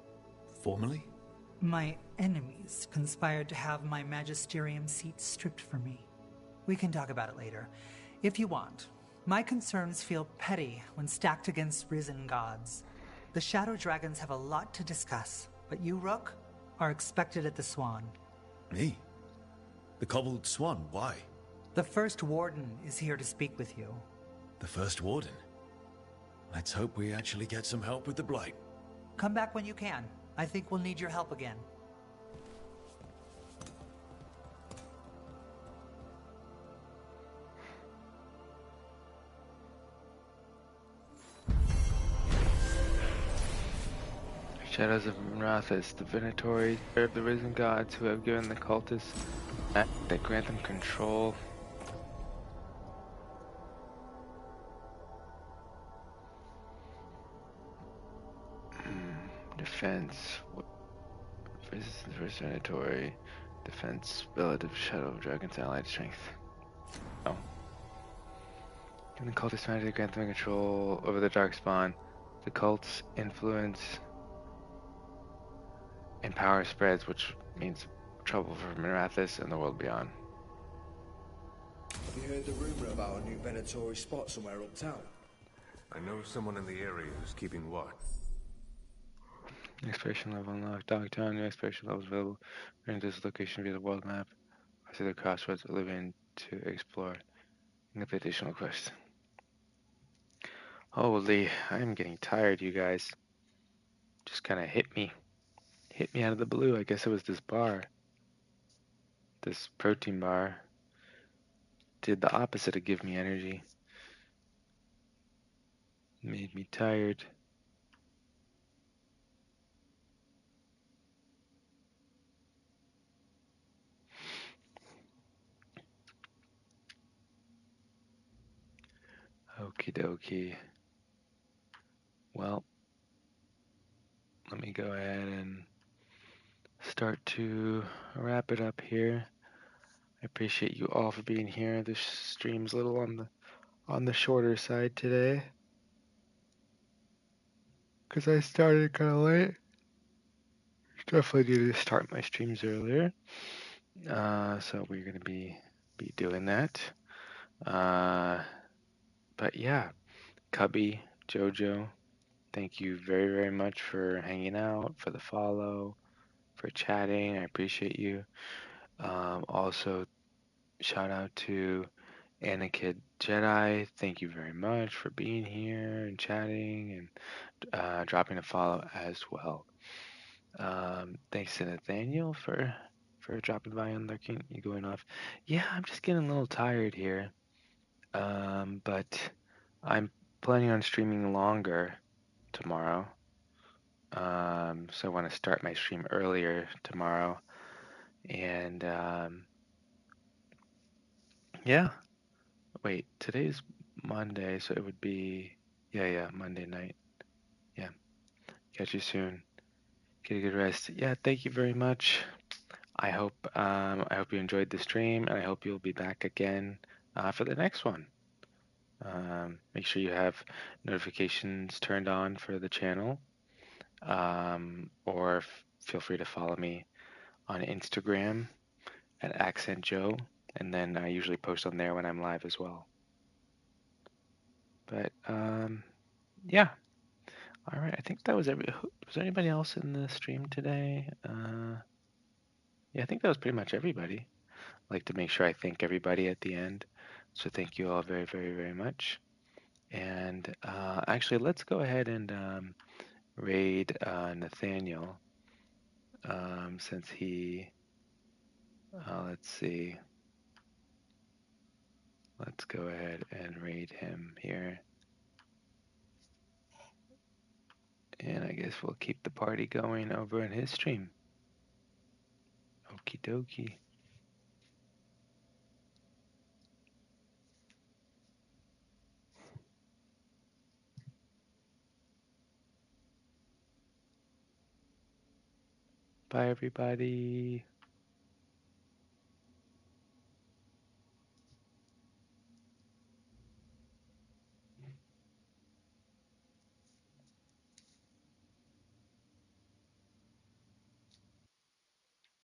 formerly? My enemies conspired to have my magisterium seat stripped from me. We can talk about it later, if you want. My concerns feel petty when stacked against risen gods. The Shadow Dragons have a lot to discuss, but you, Rook, are expected at the Swan. Me? The Cobbled Swan, why? The First Warden is here to speak with you. The First Warden? Let's hope we actually get some help with the Blight. Come back when you can. I think we'll need your help again. Shadows of Marathis, the Venatori serve the risen gods who have given the cultists that grant them control. Defense. Resistance versus Venatori. Defense. Relative Shadow of Dragon's allied strength. Oh. Given the cultists manage to grant them control over the Darkspawn, the cult's influence and power spreads, which means trouble for Marathis and the world beyond. Have you heard the rumor about a new Venatori spot somewhere uptown? I know someone in the area who's keeping watch. Exploration level unlocked. Dogtown, new exploration levels available. Bring this location via the world map. I see the crossroads living to explore. And the additional quest. Holy, I am getting tired, you guys. Just kind of hit me. Hit me out of the blue. I guess it was this bar. This protein bar. Did the opposite of give me energy. Made me tired. Okie dokie. Well, let me go ahead and start to wrap it up here. I appreciate you all for being here. This stream's a little on the shorter side today because I started kind of late. Definitely need to start my streams earlier. So we're gonna be doing that. But yeah, Cubby, Jojo, thank you very, very much for hanging out, for the follow, for chatting. I appreciate you. Also, shout out to Anakid Jedi. Thank you very much for being here and chatting and dropping a follow as well. Thanks to Nathaniel for dropping by and lurking. You going off? Yeah, I'm just getting a little tired here. But I'm planning on streaming longer tomorrow. So I want to start my stream earlier tomorrow. And yeah. Wait, today's Monday, so it would be yeah, Monday night. Yeah. Catch you soon. Get a good rest. Yeah, thank you very much. I hope you enjoyed the stream, and I hope you'll be back again for the next one. Make sure you have notifications turned on for the channel, or feel free to follow me on Instagram at Accent Joe, and then I usually post on there when I'm live as well. But yeah. All right, I think that was was there anybody else in the stream today? Yeah, I think that was pretty much everybody. I like to make sure I thank everybody at the end. So thank you all very, very, very much. And actually, let's go ahead and raid Nathaniel since he, let's see. Let's go ahead and raid him here. And I guess we'll keep the party going over in his stream. Okie dokie. Bye, everybody.